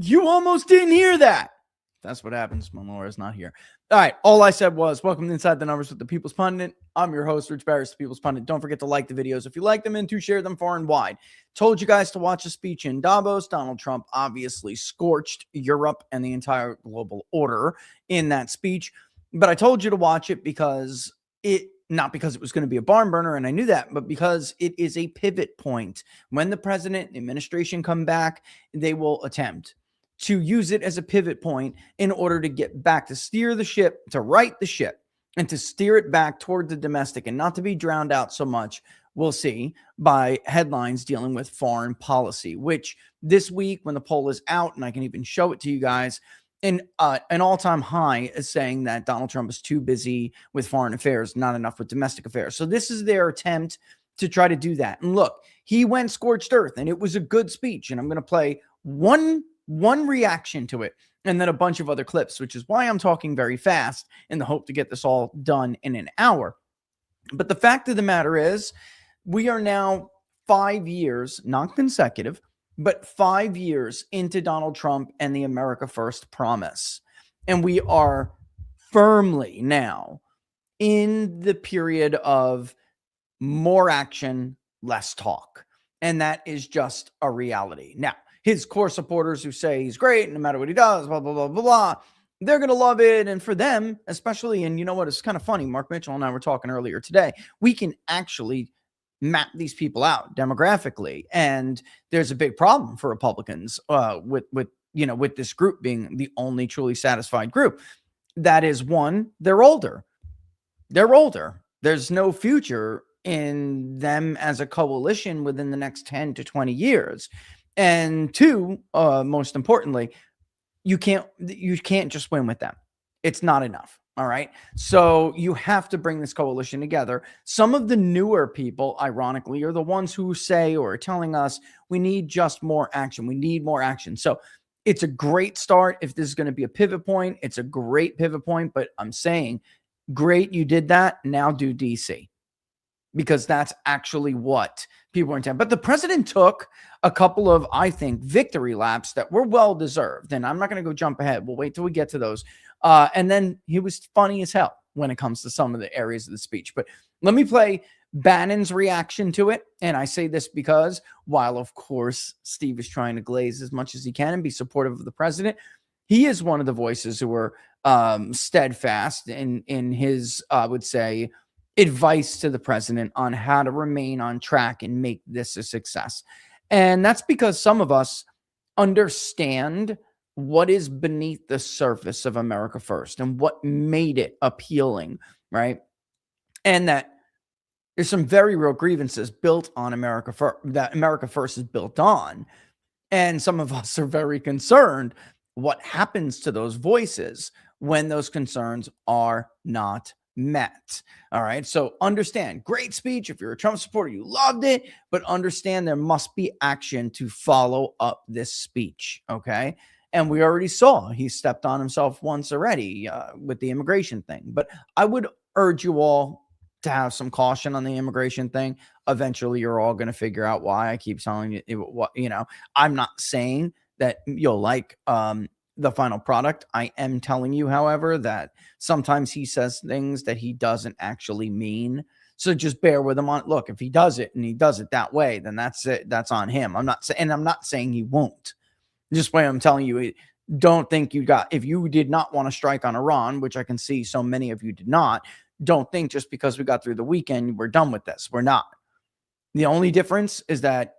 You almost didn't hear that. That's what happens when Laura's not here. All right. All I said was, welcome to Inside the Numbers with the People's Pundit. I'm your host, Rich Barris, the People's Pundit. Don't forget to like the videos if you like them and to share them far and wide. Told you guys to watch a speech in Davos. Donald Trump obviously scorched Europe and the entire global order in that speech. But I told you to watch it because not because it was going to be a barn burner, and I knew that, but because it is a pivot point. When the president and the administration come back, they will attempt to use it as a pivot point in order to get back, to steer the ship, to right the ship, and to steer it back toward the domestic and not to be drowned out so much, we'll see, by headlines dealing with foreign policy, which this week when the poll is out, and I can even show it to you guys, an all-time high is saying that Donald Trump is too busy with foreign affairs, not enough with domestic affairs. So this is their attempt to try to do that. And look, he went scorched earth, and it was a good speech, and I'm going to play one reaction to it and then a bunch of other clips, which is why I'm talking very fast in the hope to get this all done in an hour. But the fact of the matter is, we are now 5 years, not consecutive, but 5 years into Donald Trump and the America First promise. And we are firmly now in the period of more action, less talk. And that is just a reality. Now, his core supporters who say he's great no matter what he does, blah, blah, blah, blah, blah, they're going to love it. And for them, especially, and you know what, it's kind of funny, Mark Mitchell and I were talking earlier today, we can actually map these people out demographically. And there's a big problem for Republicans with this group being the only truly satisfied group. That is, one, they're older. They're older. There's no future in them as a coalition within the next 10 to 20 years. And two, most importantly, you can't just win with them. It's not enough. All right. So you have to bring this coalition together. Some of the newer people, ironically, are the ones who say or are telling us we need just more action. We need more action. So it's a great start. If this is going to be a pivot point, it's a great pivot point. But I'm saying, great, you did that. Now do DC. Because that's actually what people are intent. But the president took a couple of, I think, victory laps that were well-deserved. And I'm not going to go jump ahead. We'll wait till we get to those. And then he was funny as hell when it comes to some of the areas of the speech. But let me play Bannon's reaction to it. And I say this because while, of course, Steve is trying to glaze as much as he can and be supportive of the president, he is one of the voices who are steadfast in his, I would say, advice to the president on how to remain on track and make this a success. And that's because some of us understand what is beneath the surface of America First and what made it appealing, right? And that there's some very real grievances built on America First, that America First is built on. And some of us are very concerned what happens to those voices when those concerns are not met. All right. So understand, great speech. If you're a Trump supporter, you loved it, but understand there must be action to follow up this speech. Okay. And we already saw he stepped on himself once already with the immigration thing. But I would urge you all to have some caution on the immigration thing. Eventually, you're all going to figure out why. I keep telling you, I'm not saying that you'll like the final product. I am telling you, however, that sometimes he says things that he doesn't actually mean. So just bear with him on. Look, if he does it and he does it that way, then that's it. That's on him. I'm not saying he won't. Just why I'm telling you, don't think if you did not want to strike on Iran, which I can see so many of you did not, don't think just because we got through the weekend, we're done with this. We're not. The only difference is that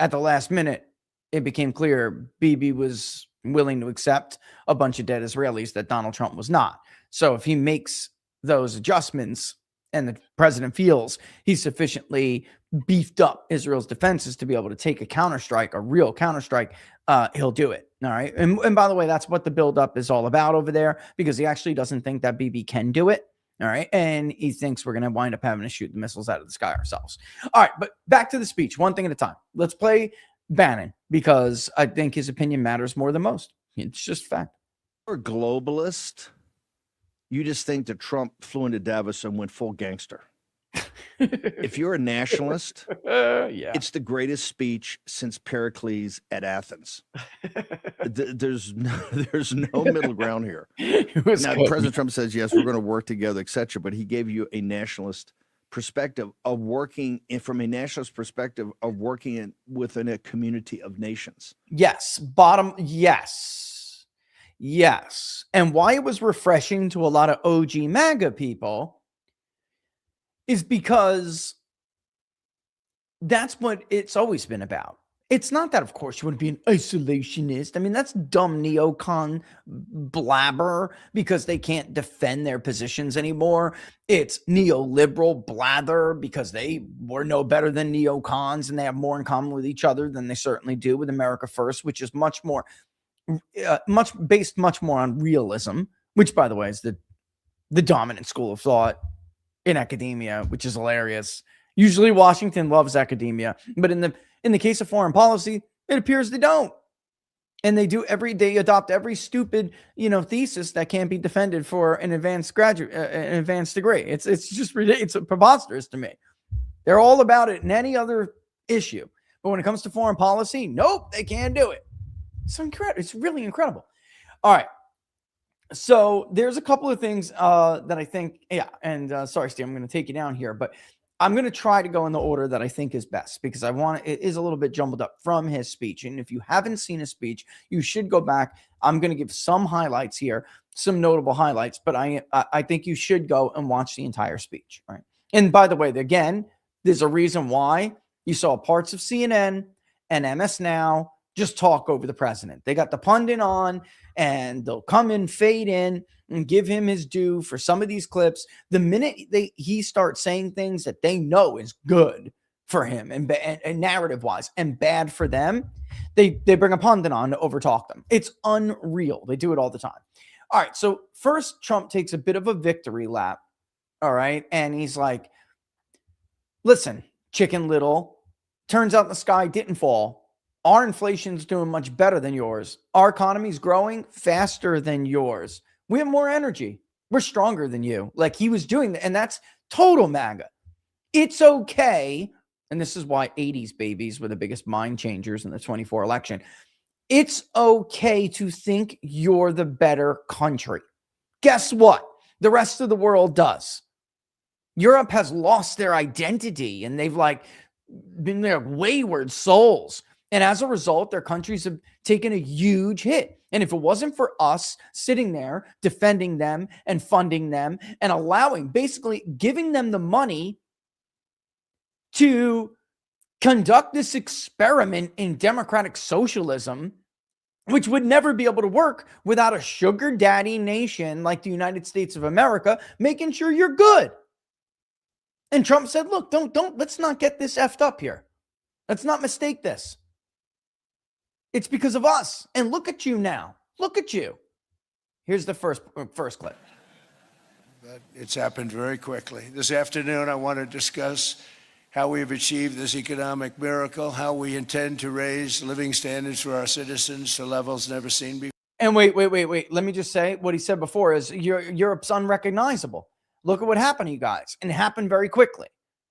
at the last minute, it became clear Bibi was willing to accept a bunch of dead Israelis that Donald Trump was not. So if he makes those adjustments and the president feels he's sufficiently beefed up Israel's defenses to be able to take a counterstrike, a real counterstrike, he'll do it. All right. And by the way, that's what the buildup is all about over there, because he actually doesn't think that Bibi can do it. All right. And he thinks we're going to wind up having to shoot the missiles out of the sky ourselves. All right. But back to the speech, one thing at a time. Let's play Bannon, because I think his opinion matters more than most. It's just fact. You're a globalist. You just think that Trump flew into Davos and went full gangster. If you're a nationalist, Yeah. it's the greatest speech since Pericles at Athens. There's no middle ground here. Now, Good. President Trump says, yes, we're going to work together, etc. But he gave you a nationalist perspective of working from a nationalist perspective of working within a community of nations. Yes. Yes. And why it was refreshing to a lot of OG MAGA people is because that's what it's always been about. It's not that, of course, you want to be an isolationist. I mean, that's dumb neocon blabber because they can't defend their positions anymore. It's neoliberal blather because they were no better than neocons and they have more in common with each other than they certainly do with America First, which is much more on realism, which, by the way, is the dominant school of thought in academia, which is hilarious. Usually Washington loves academia, but in the case of foreign policy, it appears they don't. And they adopt every stupid, thesis that can't be defended for an advanced degree. It's just ridiculous. It's preposterous to me. They're all about it in any other issue. But when it comes to foreign policy, nope, they can't do it. It's incredible. It's really incredible. All right. So there's a couple of things that I think, sorry, Steve, I'm going to take you down here, but I'm going to try to go in the order that I think is best because it is a little bit jumbled up from his speech. And if you haven't seen his speech, you should go back. I'm going to give some highlights here, some notable highlights, but I think you should go and watch the entire speech. Right. And by the way, again, there's a reason why you saw parts of CNN and MS Now just talk over the president. They got the pundit on and they'll come in, fade in, and give him his due for some of these clips. The minute he starts saying things that they know is good for him and narrative-wise and bad for them, they bring a pundit on to overtalk them. It's unreal. They do it all the time. All right, so first Trump takes a bit of a victory lap, all right? And he's like, listen, Chicken Little, turns out the sky didn't fall. Our inflation's doing much better than yours. Our economy's growing faster than yours. We have more energy. We're stronger than you. Like he was doing that. And that's total MAGA. It's okay. And this is why 80s babies were the biggest mind changers in the 24 election. It's okay to think you're the better country. Guess what? The rest of the world does. Europe has lost their identity and they've been their wayward souls. And as a result, their countries have taken a huge hit. And if it wasn't for us sitting there, defending them and funding them and basically giving them the money to conduct this experiment in democratic socialism, which would never be able to work without a sugar daddy nation like the United States of America, making sure you're good. And Trump said, look, let's not get this effed up here. Let's not mistake this. It's because of us. And look at you now. Look at you. Here's the first clip. But it's happened very quickly. This afternoon, I want to discuss how we have achieved this economic miracle, how we intend to raise living standards for our citizens to levels never seen before. And wait. Let me just say what he said before is Europe's unrecognizable. Look at what happened to you guys. And it happened very quickly.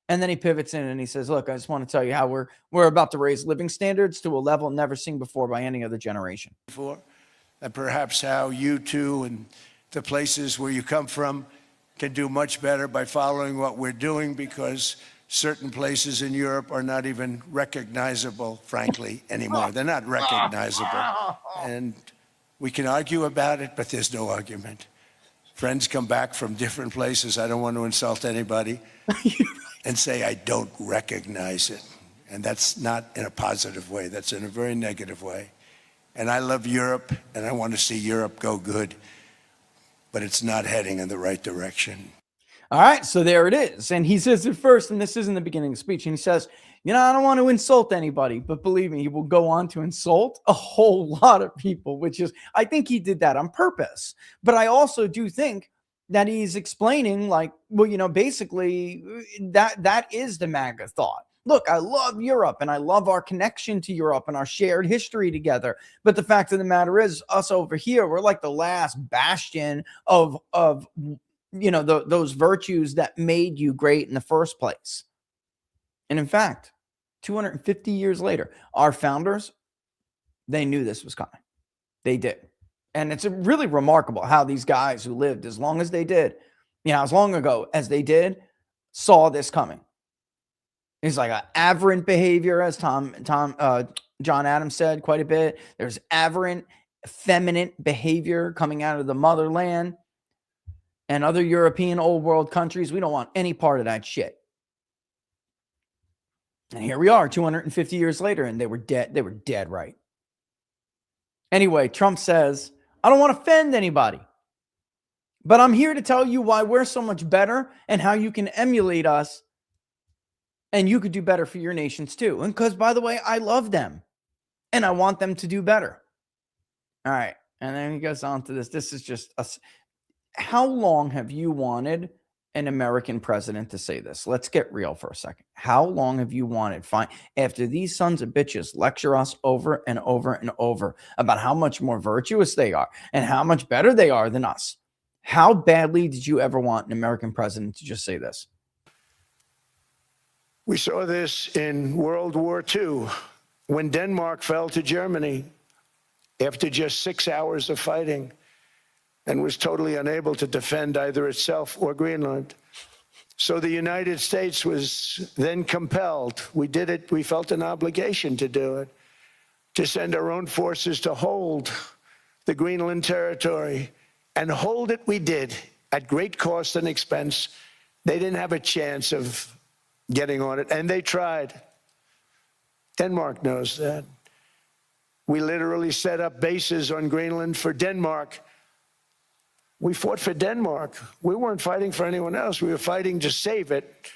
And then he pivots in and he says, look, I just want to tell you how we're about to raise living standards to a level never seen before by any other generation. And perhaps how you too and the places where you come from can do much better by following what we're doing, because certain places in Europe are not even recognizable, frankly, anymore. They're not recognizable. And we can argue about it, but there's no argument. Friends come back from different places. I don't want to insult anybody. And say, I don't recognize it. And that's not in a positive way. That's in a very negative way. And I love Europe, and I want to see Europe go good. But it's not heading in the right direction. All right, so there it is. And he says it first, and this isn't the beginning of the speech. And he says, I don't want to insult anybody, but believe me, he will go on to insult a whole lot of people, which is, I think he did that on purpose. But I also do think that he's explaining basically that is the MAGA thought. Look, I love Europe and I love our connection to Europe and our shared history together. But the fact of the matter is us over here, we're like the last bastion of those virtues that made you great in the first place. And in fact, 250 years later, our founders, they knew this was coming. They did. And it's really remarkable how these guys who lived as long as they did, as long ago as they did, saw this coming. It's like an aberrant behavior, as John Adams said quite a bit. There's aberrant, effeminate behavior coming out of the motherland and other European old world countries. We don't want any part of that shit. And here we are 250 years later, and they were dead. They were dead right. Anyway, Trump says, I don't want to offend anybody, but I'm here to tell you why we're so much better and how you can emulate us and you could do better for your nations too. And because, by the way, I love them and I want them to do better. All right. And then he goes on to this. This is just us. How long have you wanted an American president to say this? Let's get real for a second. How long have you wanted? Fine. After these sons of bitches lecture us over and over and over about how much more virtuous they are and how much better they are than us, how badly did you ever want an American president to just say this? We saw this in World War II when Denmark fell to Germany after just 6 hours of fighting and was totally unable to defend either itself or Greenland. So the United States was then compelled, we did it, we felt an obligation to do it, to send our own forces to hold the Greenland territory, and hold it we did at great cost and expense. They didn't have a chance of getting on it, and they tried. Denmark knows that. We literally set up bases on Greenland for Denmark. We fought for Denmark. We weren't fighting for anyone else. We were fighting to save it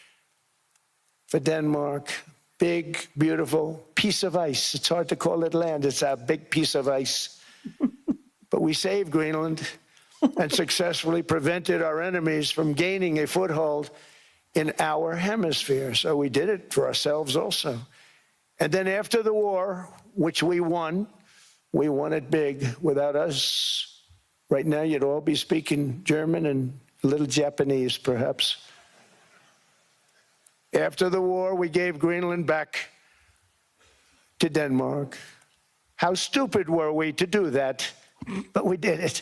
for Denmark. Big, beautiful piece of ice. It's hard to call it land. It's a big piece of ice. But we saved Greenland and successfully prevented our enemies from gaining a foothold in our hemisphere. So we did it for ourselves also. And then after the war, which we won it big. Without us, right now, you'd all be speaking German and a little Japanese, perhaps. After the war, we gave Greenland back to Denmark. How stupid were we to do that? But we did it.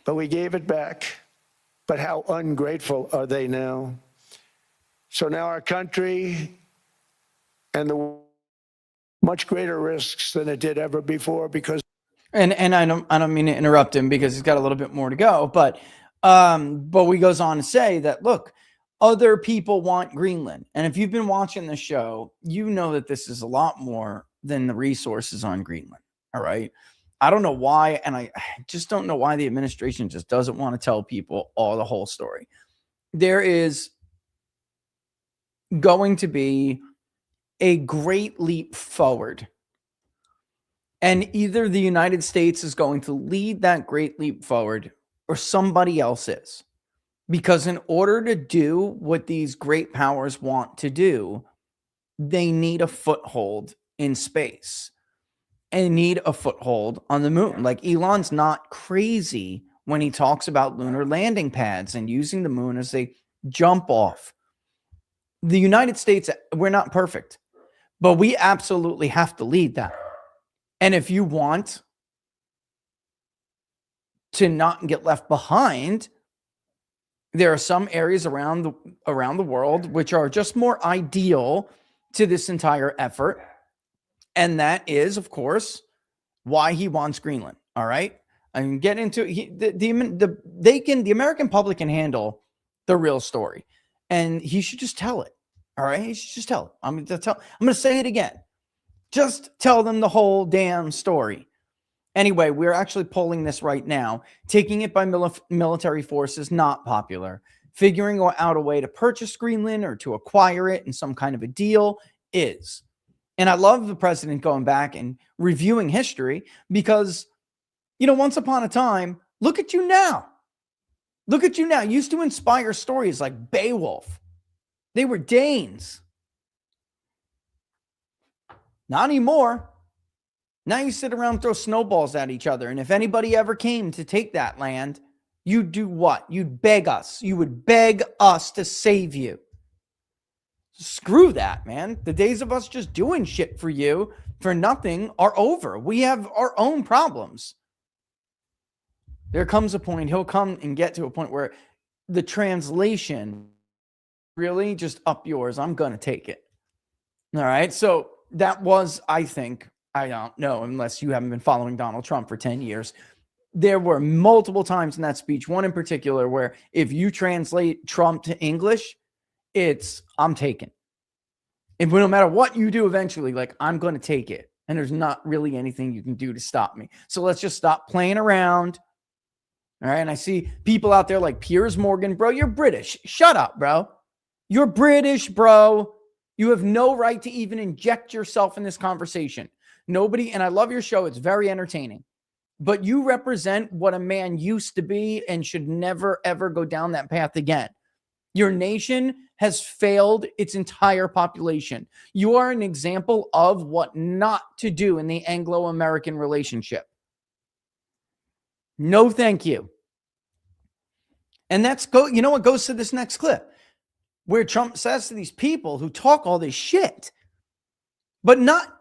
But we gave it back. But how ungrateful are they now? So now our country and the much greater risks than it did ever before because. And I don't mean to interrupt him because he's got a little bit more to go, but he goes on to say that, look, other people want Greenland. And if you've been watching the show, you know that this is a lot more than the resources on Greenland. All right. I don't know why. And I just don't know why the administration just doesn't want to tell people the whole story. There is going to be a great leap forward. And either the United States is going to lead that great leap forward or somebody else is. Because in order to do what these great powers want to do, they need a foothold in space and need a foothold on the moon. Like Elon's not crazy when he talks about lunar landing pads and using the moon as a jump off. The United States, we're not perfect, but we absolutely have to lead that. And if you want to not get left behind, there are some areas around the world which are just more ideal to this entire effort. And that is, of course, why he wants Greenland. All right. I can get into the American public can handle the real story, and he should just tell it. All right. He should just tell it. I'm going to say it again. Just tell them the whole damn story. Anyway, we're actually polling this right now. Taking it by military force is not popular. Figuring out a way to purchase Greenland or to acquire it in some kind of a deal is. And I love the president going back and reviewing history because, once upon a time, look at you now. Look at you now. You used to inspire stories like Beowulf. They were Danes. Not anymore. Now you sit around and throw snowballs at each other. And if anybody ever came to take that land, you'd do what? You'd beg us. You would beg us to save you. Screw that, man. The days of us just doing shit for you for nothing are over. We have our own problems. There comes a point, he'll come and get to a point where the translation really just up yours. I'm going to take it. All right. So that was, I think, I don't know, unless you haven't been following Donald Trump for 10 years. There were multiple times in that speech, one in particular, where if you translate Trump to English, it's I'm taken. If no matter what you do eventually, like I'm going to take it. And there's not really anything you can do to stop me. So let's just stop playing around. All right. And I see people out there like Piers Morgan, bro, you're British. Shut up, bro. You're British, bro. You have no right to even inject yourself in this conversation. Nobody, and I love your show. It's very entertaining. But you represent what a man used to be and should never, ever go down that path again. Your nation has failed its entire population. You are an example of what not to do in the Anglo-American relationship. No, thank you. And you know what goes to this next clip where Trump says to these people who talk all this shit, but not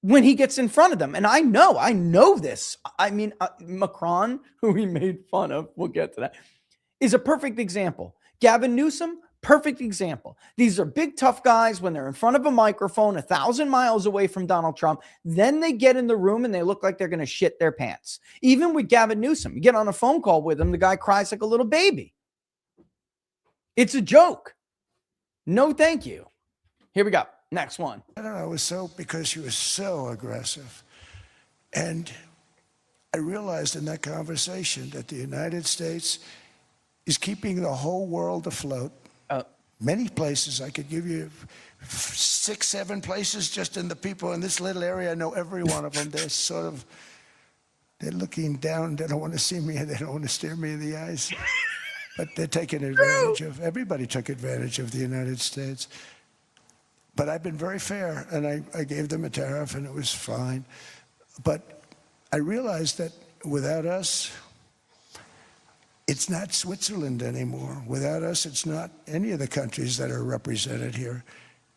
when he gets in front of them. And I know this. I mean, Macron, who he made fun of, we'll get to that, is a perfect example. Gavin Newsom, perfect example. These are big, tough guys when they're in front of a microphone 1,000 miles away from Donald Trump. Then they get in the room and they look like they're going to shit their pants. Even with Gavin Newsom, you get on a phone call with him, the guy cries like a little baby. It's a joke. No, thank you. Here we go. Next one. I don't know. It was because she was so aggressive. And I realized in that conversation that the United States is keeping the whole world afloat. Many places, I could give you 6, 7 places just in the people in this little area. I know every one of them. They're looking down. They don't want to see me and they don't want to stare me in the eyes. But they're taking advantage of, everybody took advantage of the United States. But I've been very fair, and I gave them a tariff, and it was fine. But I realized that without us, it's not Switzerland anymore. Without us, it's not any of the countries that are represented here.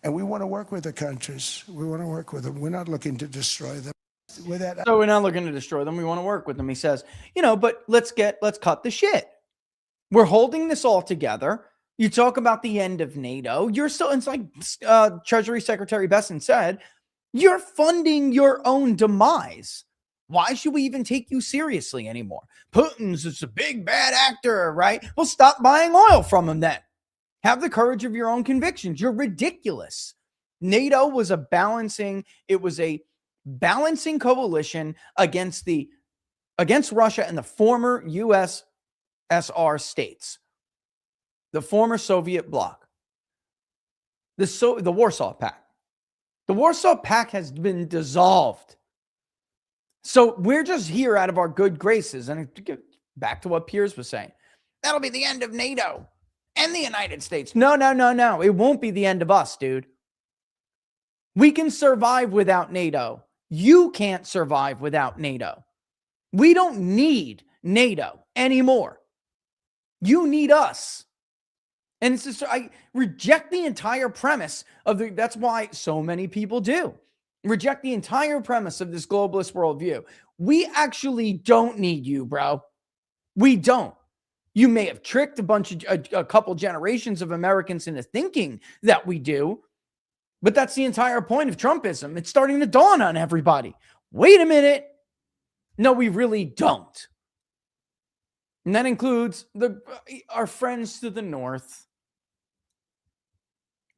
And we want to work with the countries. We want to work with them. We're not looking to destroy them. So we're not looking to destroy them. We want to work with them. He says, but let's cut the shit. We're holding this all together. You talk about the end of NATO. You're still, it's like Treasury Secretary Besson said, you're funding your own demise. Why should we even take you seriously anymore? Putin's just a big bad actor, right? Well, stop buying oil from him then. Have the courage of your own convictions. You're ridiculous. NATO was a balancing coalition against Russia and the former USSR states. The former Soviet bloc, the Warsaw Pact. The Warsaw Pact has been dissolved. So we're just here out of our good graces. And to get back to what Piers was saying, that'll be the end of NATO and the United States. No. It won't be the end of us, dude. We can survive without NATO. You can't survive without NATO. We don't need NATO anymore. You need us. And it's just, I reject the entire premise that's why so many people do. Reject the entire premise of this globalist worldview. We actually don't need you, bro. We don't. You may have tricked a couple generations of Americans into thinking that we do, but that's the entire point of Trumpism. It's starting to dawn on everybody. Wait a minute. No, we really don't. And that includes our friends to the north.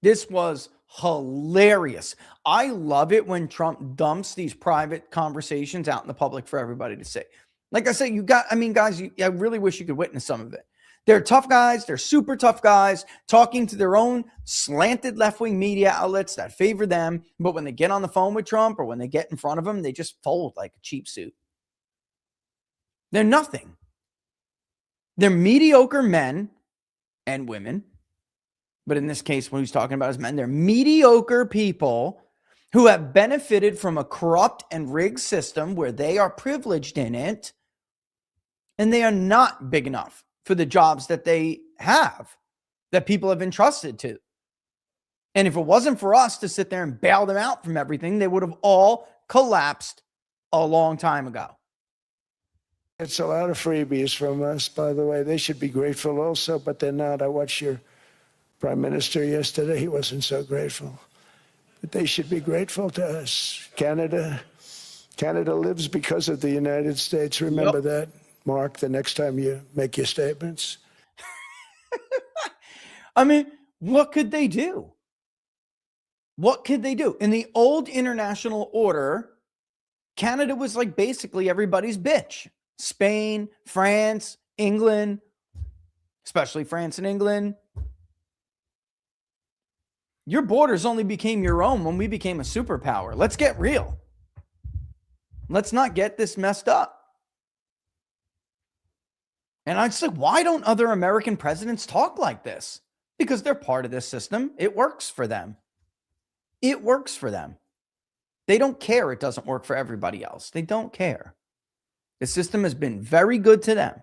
This was hilarious. I love it when Trump dumps these private conversations out in the public for everybody to see. Like I said, guys, I really wish you could witness some of it. They're tough guys. They're super tough guys talking to their own slanted left-wing media outlets that favor them. But when they get on the phone with Trump or when they get in front of him, they just fold like a cheap suit. They're nothing. They're mediocre men and women. But in this case, when he's talking about his men, they're mediocre people who have benefited from a corrupt and rigged system where they are privileged in it, and they are not big enough for the jobs that they have, that people have entrusted to. And if it wasn't for us to sit there and bail them out from everything, they would have all collapsed a long time ago. It's a lot of freebies from us, by the way. They should be grateful also, but they're not. I watched your prime minister yesterday. He wasn't so grateful. But they should be grateful to us. Canada lives because of the United States. Remember that, Mark, the next time you make your statements. I mean, what could they do? What could they do? In the old international order, Canada was like basically everybody's bitch. Spain, France, England, especially France and England. Your borders only became your own when we became a superpower. Let's get real. Let's not get this messed up. And I just like, why don't other American presidents talk like this? Because they're part of this system. It works for them. It works for them. They don't care it doesn't work for everybody else. They don't care. The system has been very good to them.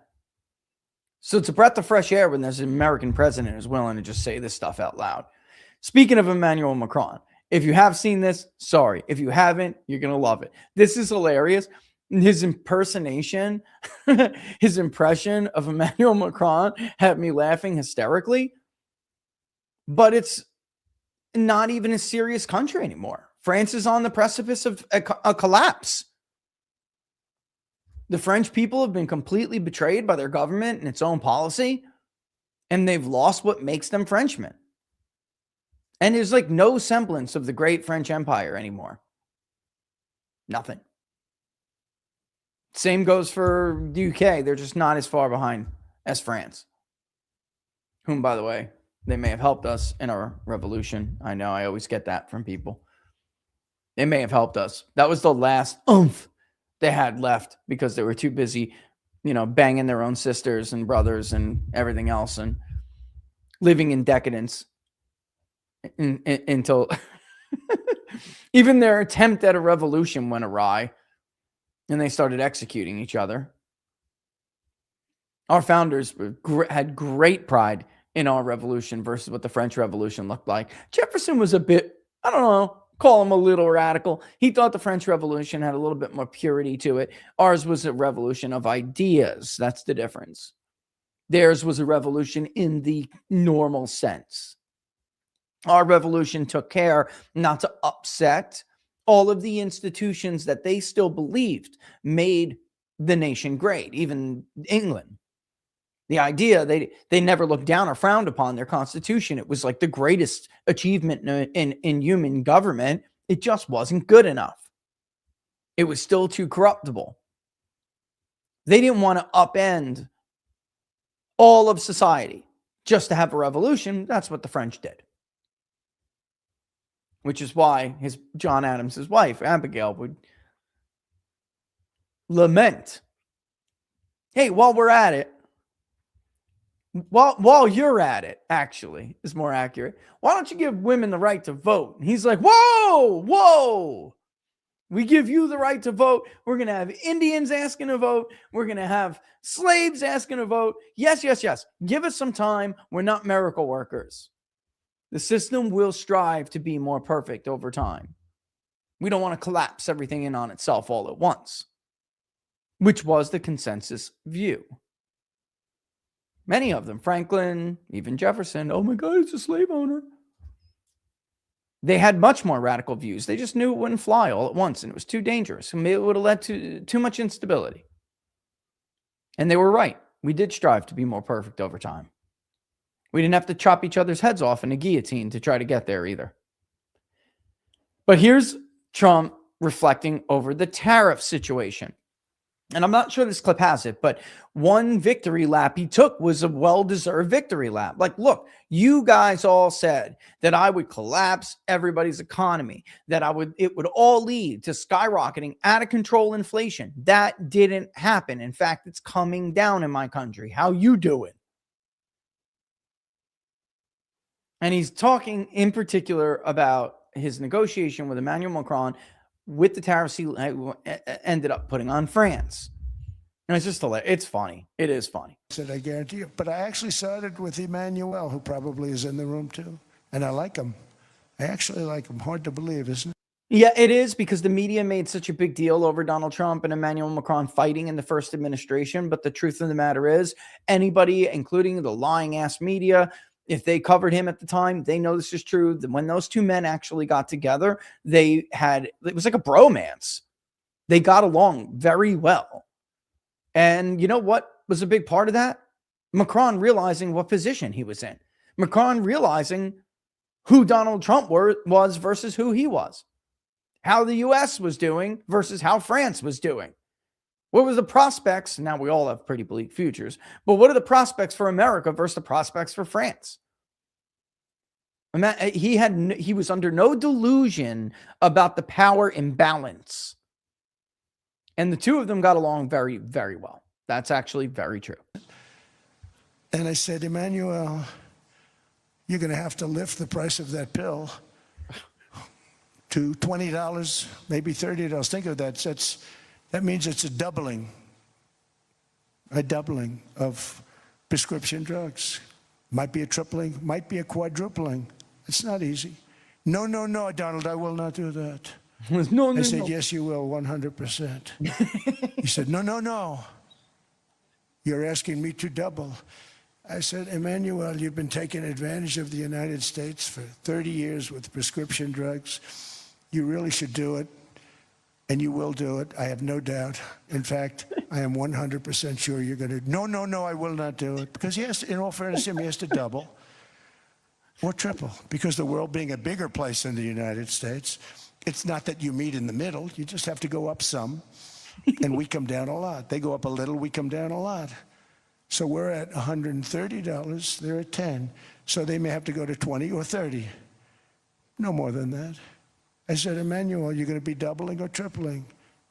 So it's a breath of fresh air when there's an American president who's willing to just say this stuff out loud. Speaking of Emmanuel Macron, if you have seen this, sorry. If you haven't, you're going to love it. This is hilarious. His impersonation, his impression of Emmanuel Macron had me laughing hysterically. But it's not even a serious country anymore. France is on the precipice of a collapse. The French people have been completely betrayed by their government and its own policy, and they've lost what makes them Frenchmen. And there's like no semblance of the great French Empire anymore. Nothing. Same goes for the UK. They're just not as far behind as France, whom, by the way, they may have helped us in our revolution. I know I always get that from people. They may have helped us. That was the last oomph they had left because they were too busy, banging their own sisters and brothers and everything else and living in decadence until even their attempt at a revolution went awry and they started executing each other. Our founders had great pride in our revolution versus what the French Revolution looked like. Jefferson was a bit, I don't know, call him a little radical. He thought the French Revolution had a little bit more purity to it. Ours was a revolution of ideas. That's the difference. Theirs was a revolution in the normal sense. Our revolution took care not to upset all of the institutions that they still believed made the nation great, even England. The idea, they never looked down or frowned upon their constitution. It was like the greatest achievement in human government. It just wasn't good enough. It was still too corruptible. They didn't want to upend all of society just to have a revolution. That's what the French did. Which is why John Adams' wife, Abigail, would lament. Hey, while we're at it, while you're at it, actually, is more accurate. Why don't you give women the right to vote? And he's like, whoa. We give you the right to vote. We're going to have Indians asking to vote. We're going to have slaves asking to vote. Yes. Give us some time. We're not miracle workers. The system will strive to be more perfect over time. We don't want to collapse everything in on itself all at once, which was the consensus view. Many of them, Franklin, even Jefferson, oh my God, he's a slave owner. They had much more radical views. They just knew it wouldn't fly all at once, and it was too dangerous. And it would have led to too much instability. And they were right. We did strive to be more perfect over time. We didn't have to chop each other's heads off in a guillotine to try to get there either. But here's Trump reflecting over the tariff situation. And I'm not sure this clip has it, but one victory lap he took was a well-deserved victory lap. Like, look, you guys all said that I would collapse everybody's economy, that it would all lead to skyrocketing, out of control inflation. That didn't happen. In fact, it's coming down in my country. How you doing? And he's talking in particular about his negotiation with Emmanuel Macron with the tariffs he ended up putting on France. And it's just hilarious. It's funny. It is funny. said, I guarantee you. But I actually sided with Emmanuel, who probably is in the room too. And I like him. I actually like him. Hard to believe, isn't it? Yeah, it is, because the media made such a big deal over Donald Trump and Emmanuel Macron fighting in the first administration. But the truth of the matter is, anybody, including the lying ass media, if they covered him at the time, they know this is true. That when those two men actually got together, it was like a bromance. They got along very well. And you know what was a big part of that? Macron realizing what position he was in. Macron realizing who Donald Trump was versus who he was. How the U.S. was doing versus how France was doing. What were the prospects? Now, we all have pretty bleak futures, but what are the prospects for America versus the prospects for France? He was under no delusion about the power imbalance. And the two of them got along very, very well. That's actually very true. And I said, Emmanuel, you're going to have to lift the price of that pill to $20, maybe $30. Think of that. That means it's a doubling of prescription drugs. Might be a tripling, might be a quadrupling. It's not easy. No, Donald, I will not do that. No, I said, yes, you will, 100%. He said, no. You're asking me to double. I said, Emmanuel, you've been taking advantage of the United States for 30 years with prescription drugs. You really should do it, and you will do it. I have no doubt. In fact, I am 100% sure you're going to. No, I will not do it. Because he has to, in all fairness, he has to double or triple. Because the world being a bigger place than the United States, it's not that you meet in the middle. You just have to go up some, and we come down a lot. They go up a little, we come down a lot. So we're at $130, they're at 10. So they may have to go to 20 or 30. No more than that. I said, Emmanuel, you're going to be doubling or tripling?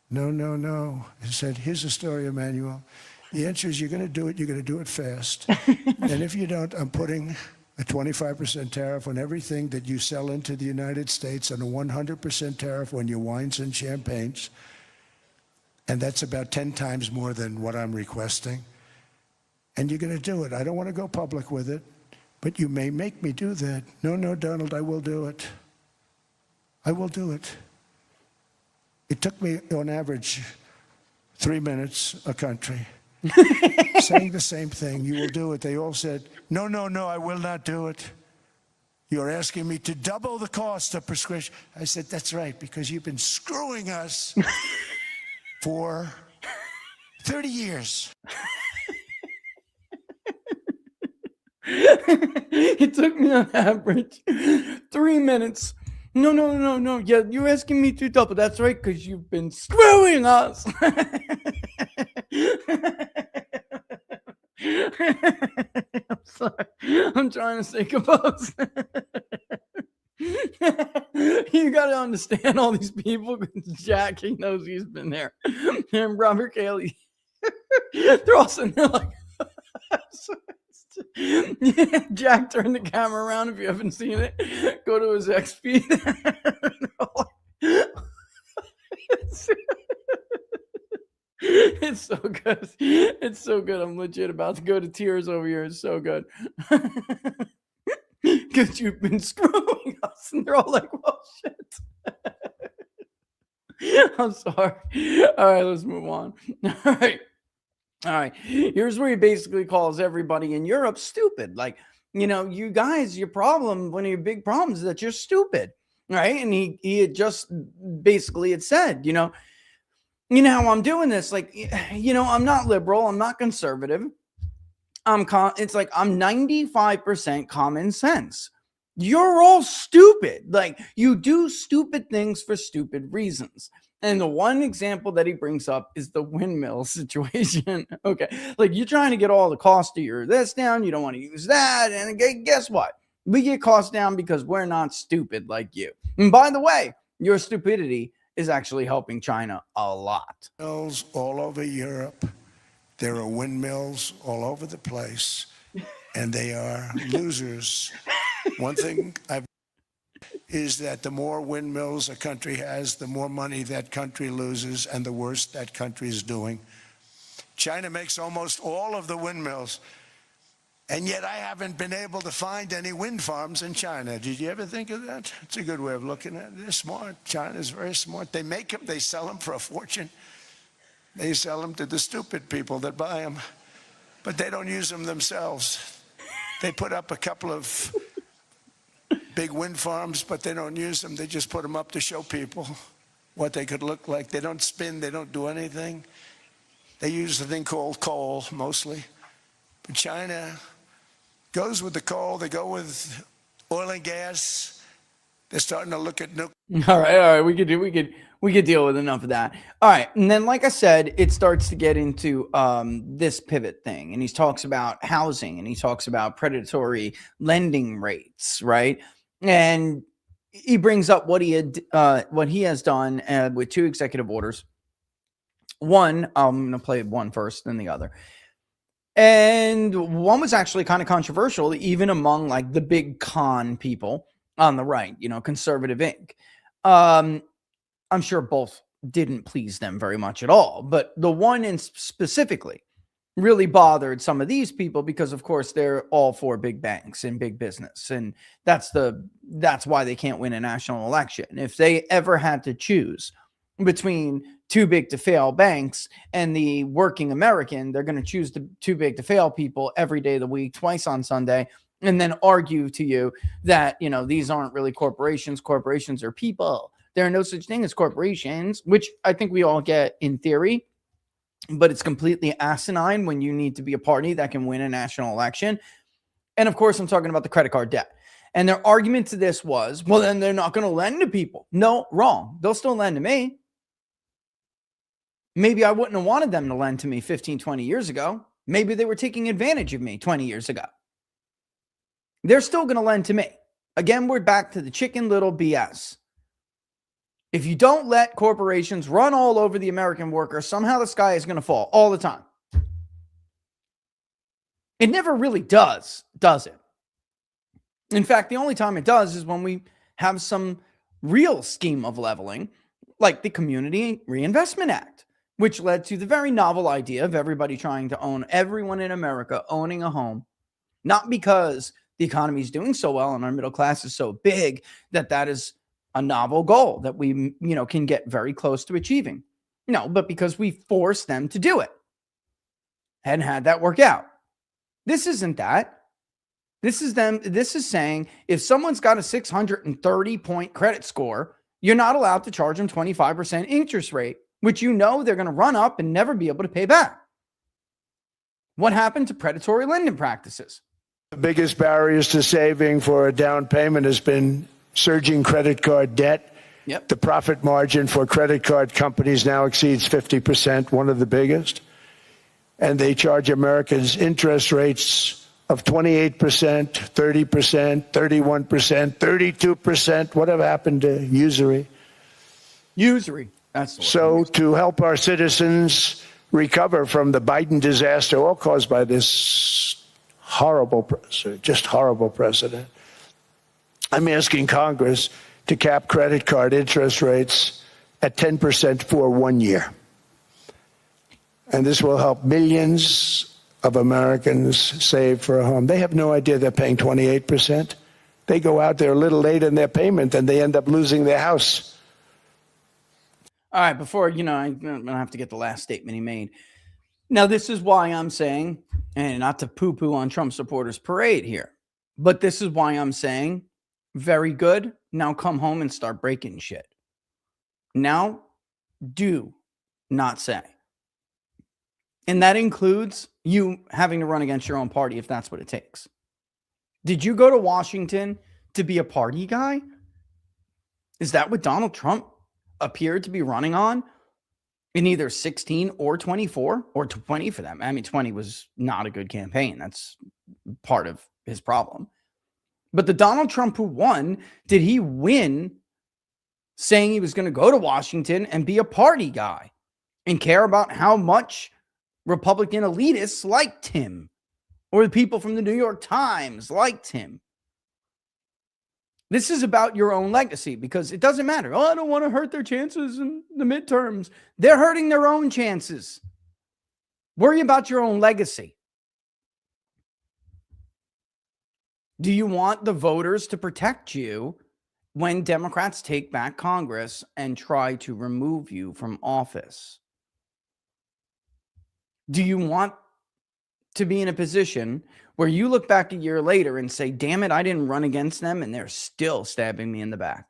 No. I said, here's the story, Emmanuel. The answer is you're going to do it fast. And if you don't, I'm putting a 25% tariff on everything that you sell into the United States and a 100% tariff on your wines and champagnes. And that's about 10 times more than what I'm requesting. And you're going to do it. I don't want to go public with it, but you may make me do that. No, Donald, I will do it. I will do it. It took me, on average, 3 minutes a country. Saying the same thing. You will do it. They all said, no, I will not do it. You're asking me to double the cost of prescription. I said, that's right, because you've been screwing us for 30 years. It took me on average 3 minutes. No. Yeah, you're asking me to double. That's right, because you've been screwing us. I'm sorry. I'm trying to stay composed. You got to understand all these people. Jack, he knows he's been there. And Robert Cayley, they're all sitting there like, Jack turned the camera around. If you haven't seen it, go to his X feed. It's so good. It's so good. I'm legit about to go to tears over here. It's so good. Because you've been screwing us. And they're all like, well, shit. I'm sorry. All right, let's move on. All right. Here's where he basically calls everybody in Europe stupid. Like, you guys, your problem, one of your big problems is that you're stupid. Right. And he had just basically had said, how I'm doing this. Like, I'm not liberal. I'm not conservative. It's like I'm 95% common sense. You're all stupid. Like, you do stupid things for stupid reasons. And the one example that he brings up is the windmill situation. Okay. Like, you're trying to get all the cost of your this down. You don't want to use that. And guess what? We get costs down because we're not stupid like you. And by the way, your stupidity is actually helping China a lot. Windmills all over Europe. There are windmills all over the place. And they are losers. One thing is that the more windmills a country has, the more money that country loses and the worse that country is doing. China makes almost all of the windmills. And yet I haven't been able to find any wind farms in China. Did you ever think of that? It's a good way of looking at it. They're smart. China's very smart. They make them, they sell them for a fortune. They sell them to the stupid people that buy them. But they don't use them themselves. They put up a couple of big wind farms, but they don't use them. They just put them up to show people what they could look like. They don't spin, they don't do anything. They use a thing called coal, mostly. But China goes with the coal, they go with oil and gas. They're starting to look at nuclear. All right. We could deal with enough of that. All right. And then, like I said, it starts to get into this pivot thing. And he talks about housing and he talks about predatory lending rates, right? And he brings up what he has done with 2 executive orders. One, I'm going to play one first, then the other. And one was actually kind of controversial, even among like the big con people on the right, conservative Inc. I'm sure both didn't please them very much at all. But the one in specifically really bothered some of these people because, of course, they're all for big banks and big business. And that's why they can't win a national election. If they ever had to choose between too big to fail banks and the working American, they're going to choose the too big to fail people every day of the week, twice on Sunday, and then argue to you that, these aren't really corporations. Corporations are people. There are no such thing as corporations, which I think we all get in theory, but it's completely asinine when you need to be a party that can win a national election. And of course, I'm talking about the credit card debt. And their argument to this was, well, then they're not going to lend to people. No, wrong. They'll still lend to me. Maybe I wouldn't have wanted them to lend to me 15, 20 years ago. Maybe they were taking advantage of me 20 years ago. They're still going to lend to me. Again, we're back to the Chicken Little BS. If you don't let corporations run all over the American worker, somehow the sky is going to fall all the time. It never really does it? In fact, the only time it does is when we have some real scheme of leveling, like the Community Reinvestment Act, which led to the very novel idea of everybody trying to own, everyone in America owning a home, not because the economy is doing so well and our middle class is so big that is a novel goal that we, can get very close to achieving. No, but because we forced them to do it and had that work out. This isn't that. This is saying if someone's got a 630-point credit score, you're not allowed to charge them 25% interest rate, which they're going to run up and never be able to pay back. What happened to predatory lending practices? The biggest barriers to saving for a down payment has been surging credit card debt. Yep. The profit margin for credit card companies now exceeds 50%, one of the biggest. And they charge Americans interest rates of 28%, 30%, 31%, 32%. Whatever happened to usury? Usury. That's the word. So to help our citizens recover from the Biden disaster, all caused by this horrible precedent, I'm asking Congress to cap credit card interest rates at 10% for 1 year. And this will help millions of Americans save for a home. They have no idea they're paying 28%. They go out there a little late in their payment and they end up losing their house. All right, before, I'm going to have to get the last statement he made. Now, this is why I'm saying, and not to poo-poo on Trump supporters parade here, but this is why I'm saying, very good. Now come home and start breaking shit. Now, do not say. And that includes you having to run against your own party if that's what it takes. Did you go to Washington to be a party guy? Is that what Donald Trump appeared to be running on in either 16 or 24 or 20 for them? I mean, 20 was not a good campaign. That's part of his problem. But the Donald Trump who won, did he win saying he was going to go to Washington and be a party guy and care about how much Republican elitists liked him or the people from the New York Times liked him? This is about your own legacy because it doesn't matter. Oh, I don't want to hurt their chances in the midterms. They're hurting their own chances. Worry about your own legacy. Do you want the voters to protect you when Democrats take back Congress and try to remove you from office? Do you want to be in a position where you look back a year later and say, damn it, I didn't run against them and they're still stabbing me in the back?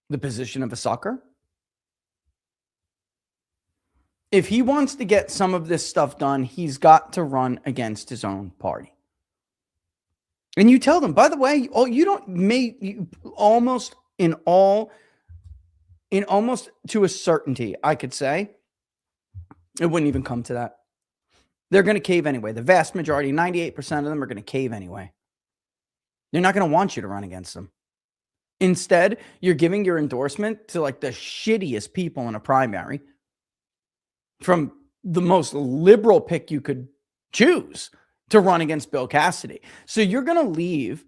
The position of a sucker? If he wants to get some of this stuff done, he's got to run against his own party. And you tell them, by the way, almost to a certainty, I could say, it wouldn't even come to that. They're going to cave anyway. The vast majority, 98% of them are going to cave anyway. They're not going to want you to run against them. Instead, you're giving your endorsement to like the shittiest people in a primary, from the most liberal pick you could choose to run against Bill Cassidy. So you're going to leave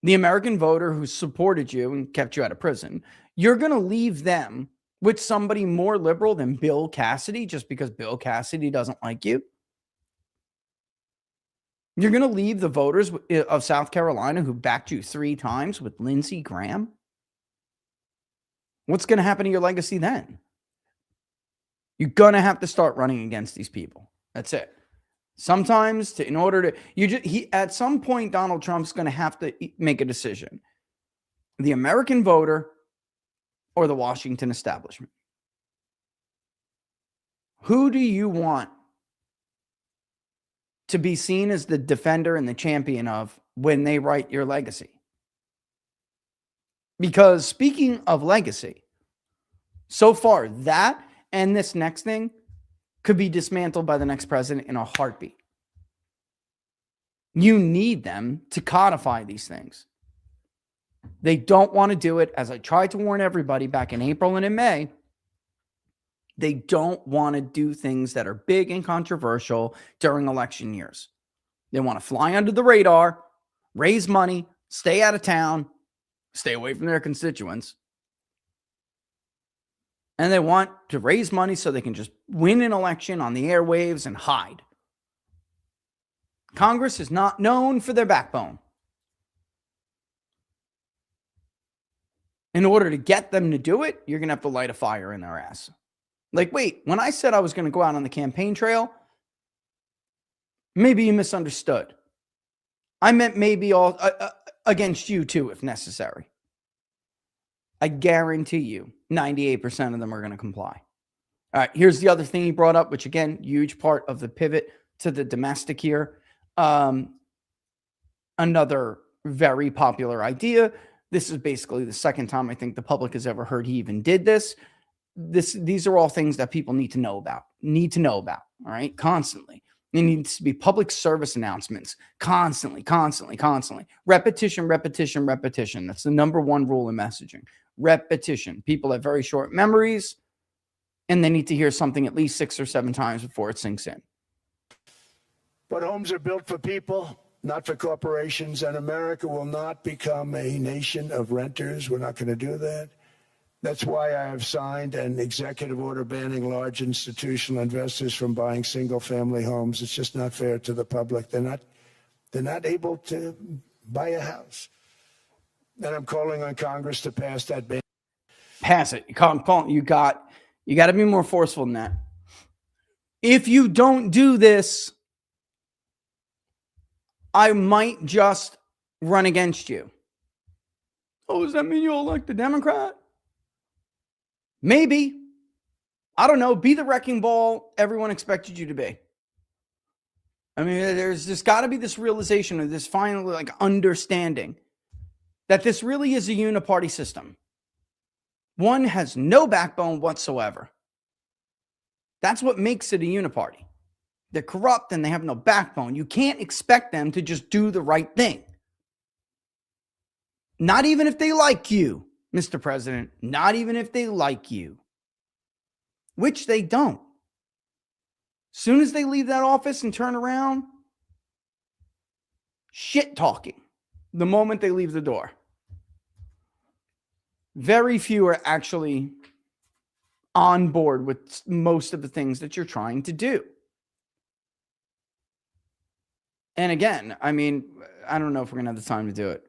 the American voter who supported you and kept you out of prison. You're going to leave them with somebody more liberal than Bill Cassidy just because Bill Cassidy doesn't like you. You're going to leave the voters of South Carolina who backed you 3 times with Lindsey Graham. What's going to happen to your legacy then? You're going to have to start running against these people. That's it. Sometimes at some point, Donald Trump's going to have to make a decision. The American voter or the Washington establishment. Who do you want to be seen as the defender and the champion of when they write your legacy? Because speaking of legacy, so far that and this next thing could be dismantled by the next president in a heartbeat. You need them to codify these things. They don't want to do it. As I tried to warn everybody back in April and in May, they don't want to do things that are big and controversial during election years. They want to fly under the radar, raise money, stay out of town, stay away from their constituents. And they want to raise money so they can just win an election on the airwaves and hide. Congress is not known for their backbone. In order to get them to do it, you're going to have to light a fire in their ass. Like, wait, when I said I was going to go out on the campaign trail, maybe you misunderstood. I meant maybe all against you too, if necessary. I guarantee you 98% of them are going to comply. All right, here's the other thing he brought up, which again, huge part of the pivot to the domestic here. Another very popular idea. This is basically the second time I think the public has ever heard he even did this. These are all things that people need to know about. All right, constantly. There needs to be public service announcements constantly. Repetition. That's the number one rule in messaging. Repetition. People have very short memories, and they need to hear something at least 6 or 7 times before it sinks in. But homes are built for people, not for corporations, and America will not become a nation of renters. We're not going to do that. That's why I have signed an executive order banning large institutional investors from buying single-family homes. It's just not fair to the public. They're not able to buy a house. And I'm calling on Congress to pass that ban. Pass it. You got to be more forceful than that. If you don't do this, I might just run against you. Oh, does that mean you'll elect a Democrat? Maybe. I don't know. Be the wrecking ball everyone expected you to be. I mean, there's just got to be this realization of this final understanding that this really is a uniparty system. One has no backbone whatsoever. That's what makes it a uniparty. They're corrupt and they have no backbone. You can't expect them to just do the right thing. Not even if they like you, Mr. President. Not even if they like you. Which they don't. Soon as they leave that office and turn around, shit talking the moment they leave the door. Very few are actually on board with most of the things that you're trying to do. And again, I mean, I don't know if we're going to have the time to do it.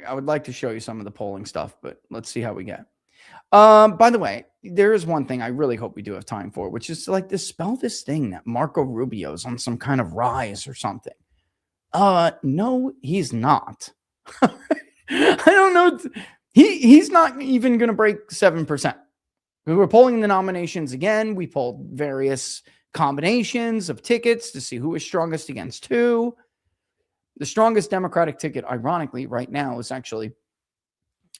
I would like to show you some of the polling stuff, but let's see how we get. By the way, there is one thing I really hope we do have time for, which is to like dispel this thing that Marco Rubio's on some kind of rise or something. No, he's not. I don't know. He's not even going to break 7%. We were polling the nominations again. We polled various combinations of tickets to see who was strongest against who. The strongest Democratic ticket, ironically, right now is actually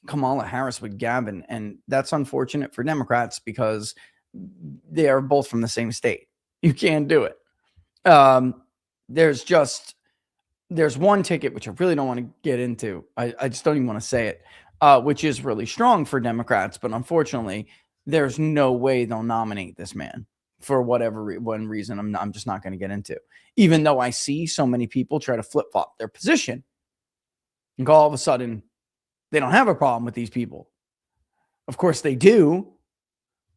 Kamala Harris with Gavin. And that's unfortunate for Democrats because they are both from the same state. You can't do it. There's one ticket, which I really don't want to get into. I just don't even want to say it, which is really strong for Democrats. But unfortunately, there's no way they'll nominate this man for whatever one reason I'm just not going to get into. Even though I see so many people try to flip-flop their position and all of a sudden they don't have a problem with these people. Of course they do.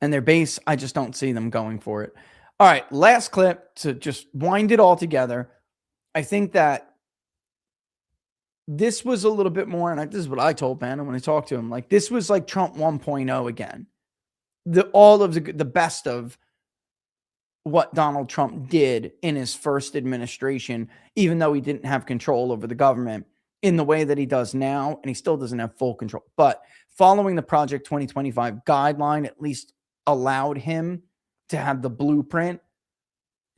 And their base, I just don't see them going for it. All right, last clip to just wind it all together. I think that this was a little bit more, and this is what I told Bannon when I talked to him. Like, this was like Trump 1.0 again. All of the best of what Donald Trump did in his first administration, even though he didn't have control over the government in the way that he does now, and he still doesn't have full control. But following the Project 2025 guideline at least allowed him to have the blueprint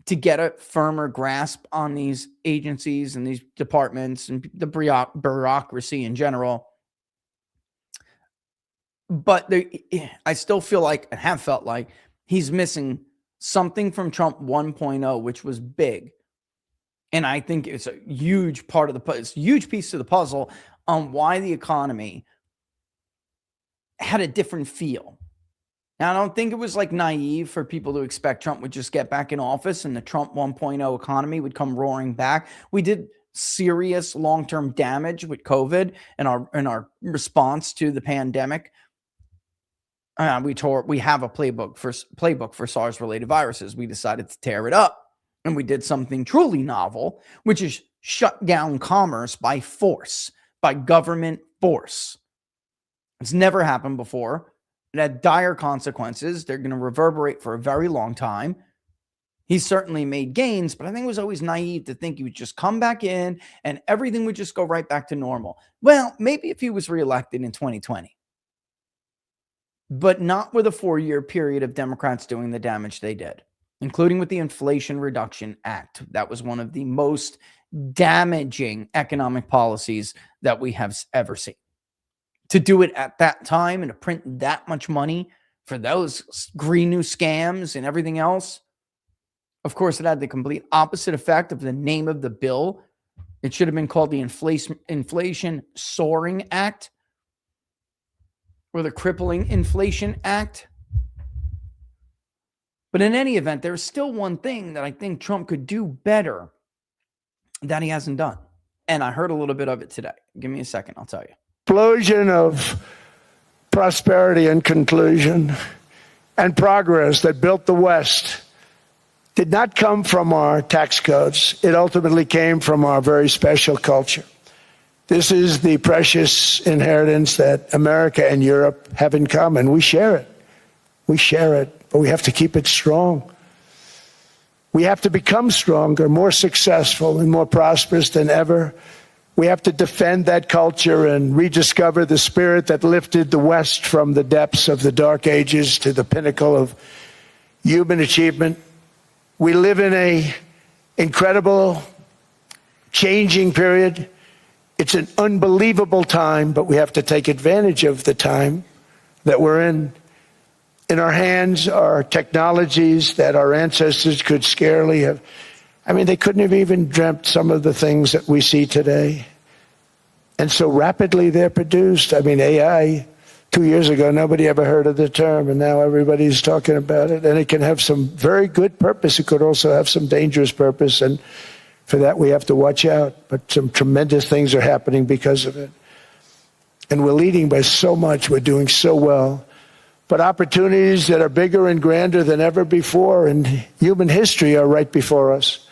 to get a firmer grasp on these agencies and these departments and the bureaucracy in general. But I still feel like, and have felt like, he's missing something from Trump 1.0, which was big. And I think it's a huge part of it's a huge piece of the puzzle on why the economy had a different feel. Now, I don't think it was like naive for people to expect Trump would just get back in office and the Trump 1.0 economy would come roaring back. We did serious long-term damage with COVID and our response to the pandemic. We have a playbook for SARS-related viruses. We decided to tear it up, and we did something truly novel, which is shut down commerce by force, by government force. It's never happened before. It had dire consequences. They're going to reverberate for a very long time. He certainly made gains, but I think it was always naive to think he would just come back in and everything would just go right back to normal. Well, maybe if he was reelected in 2020. But not with a 4-year period of Democrats doing the damage they did, including with the Inflation Reduction Act. That was one of the most damaging economic policies that we have ever seen. To do it at that time and to print that much money for those green new scams and everything else, of course, it had the complete opposite effect of the name of the bill. It should have been called the Inflation Soaring Act, or the Crippling Inflation Act. But in any event, there's still one thing that I think Trump could do better that he hasn't done. And I heard a little bit of it today. Give me a second, I'll tell you. Explosion of prosperity and conclusion and progress that built the West did not come from our tax codes. It ultimately came from our very special culture. This is the precious inheritance that America and Europe have in common. We share it. We share it, but we have to keep it strong. We have to become stronger, more successful, and more prosperous than ever. We have to defend that culture and rediscover the spirit that lifted the West from the depths of the Dark Ages to the pinnacle of human achievement. We live in an incredible, changing period. It's an unbelievable time, but we have to take advantage of the time that we're in. In our hands are technologies that our ancestors could scarcely have. I mean, they couldn't have even dreamt some of the things that we see today. And so rapidly they're produced. I mean, AI, 2 years ago, nobody ever heard of the term, and now everybody's talking about it. And it can have some very good purpose. It could also have some dangerous purpose, and for that, we have to watch out. But some tremendous things are happening because of it. And we're leading by so much. We're doing so well. But opportunities that are bigger and grander than ever before in human history are right before us.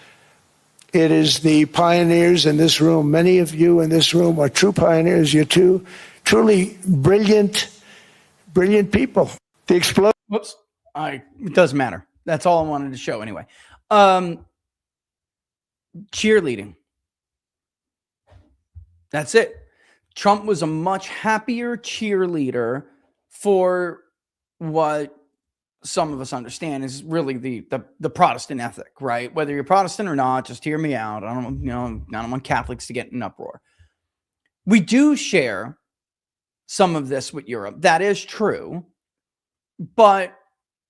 It is the pioneers in this room. Many of you in this room are true pioneers. You're two truly brilliant people. The explosion. Whoops. It doesn't matter. That's all I wanted to show anyway. Cheerleading. That's it. Trump was a much happier cheerleader for what some of us understand is really the Protestant ethic, right? Whether you're Protestant or not, just hear me out. I don't want Catholics to get in an uproar. We do share some of this with Europe. That is true. But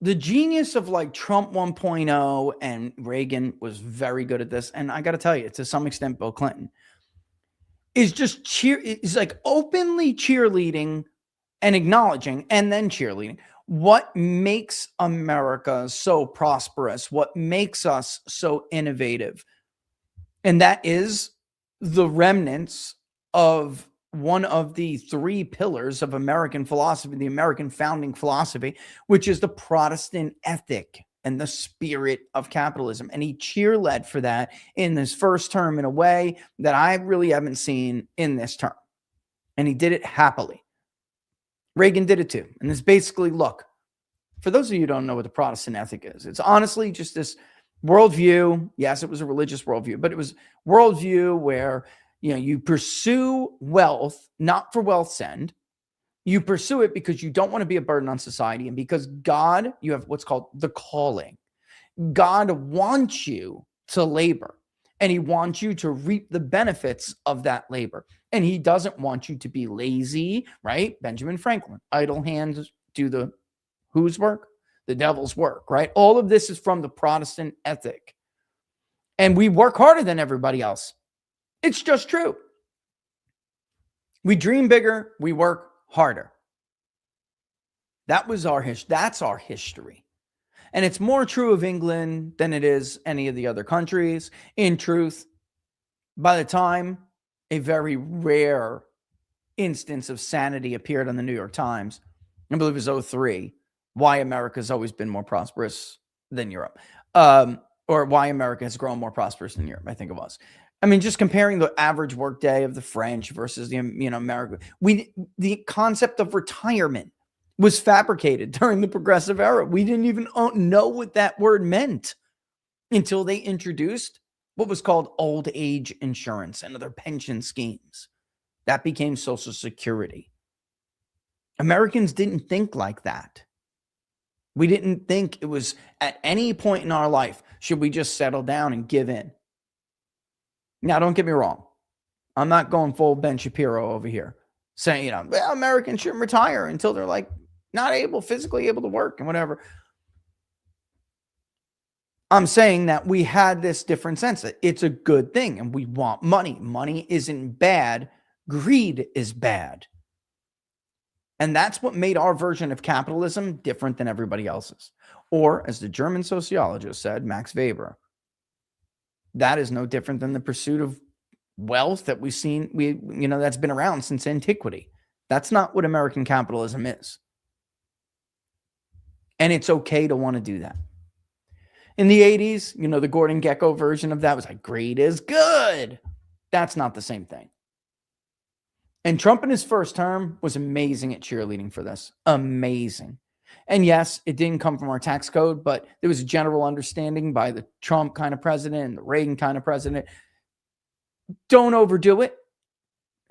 the genius of like Trump 1.0, and Reagan was very good at this, and I got to tell you, to some extent, Bill Clinton, is just is like openly cheerleading and acknowledging and then cheerleading what makes America so prosperous, what makes us so innovative. And that is the remnants of one of the three pillars of American philosophy, the American founding philosophy, which is the Protestant ethic and the spirit of capitalism. And he cheerled for that in his first term in a way that I really haven't seen in this term. And he did it happily. Reagan did it too. And it's basically, look, for those of you who don't know what the Protestant ethic is, it's honestly just this worldview. Yes, it was a religious worldview, but it was worldview where, you know, you pursue wealth, not for wealth's end. You pursue it because you don't want to be a burden on society. And because God, you have what's called the calling. God wants you to labor, and he wants you to reap the benefits of that labor. And he doesn't want you to be lazy, right? Benjamin Franklin, idle hands do the whose work? The devil's work, right? All of this is from the Protestant ethic. And we work harder than everybody else. It's just true. We dream bigger, we work harder. That's our history. And it's more true of England than it is any of the other countries. In truth, by the time a very rare instance of sanity appeared on the New York Times, I believe it was 03, why America's always been more prosperous than Europe, or why America has grown more prosperous than Europe, I think it was. I mean, just comparing the average workday of the French versus the, America, the concept of retirement was fabricated during the progressive era. We didn't even know what that word meant until they introduced what was called old age insurance and other pension schemes. That became Social Security. Americans didn't think like that. We didn't think it was at any point in our life, should we just settle down and give in? Now, don't get me wrong. I'm not going full Ben Shapiro over here saying, well, Americans shouldn't retire until they're like not physically able to work and whatever. I'm saying that we had this different sense that it's a good thing and we want money. Money isn't bad. Greed is bad. And that's what made our version of capitalism different than everybody else's. Or, as the German sociologist said, Max Weber, that is no different than the pursuit of wealth that we've seen, that's been around since antiquity. That's not what American capitalism is. And it's okay to want to do that. In the 80s, the Gordon Gekko version of that was like, greed is good. That's not the same thing. And Trump in his first term was amazing at cheerleading for this. Amazing. And yes, it didn't come from our tax code, but there was a general understanding by the Trump kind of president and the Reagan kind of president. Don't overdo it.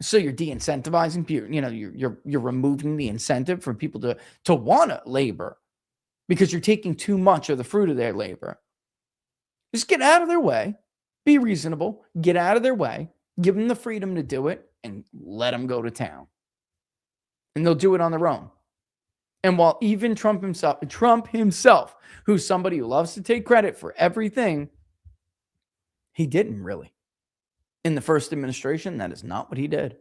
So you're de-incentivizing people. You're removing the incentive for people to want to labor because you're taking too much of the fruit of their labor. Just get out of their way. Be reasonable. Get out of their way. Give them the freedom to do it and let them go to town. And they'll do it on their own. And while even Trump himself, who's somebody who loves to take credit for everything, he didn't really. In the first administration, that is not what he did.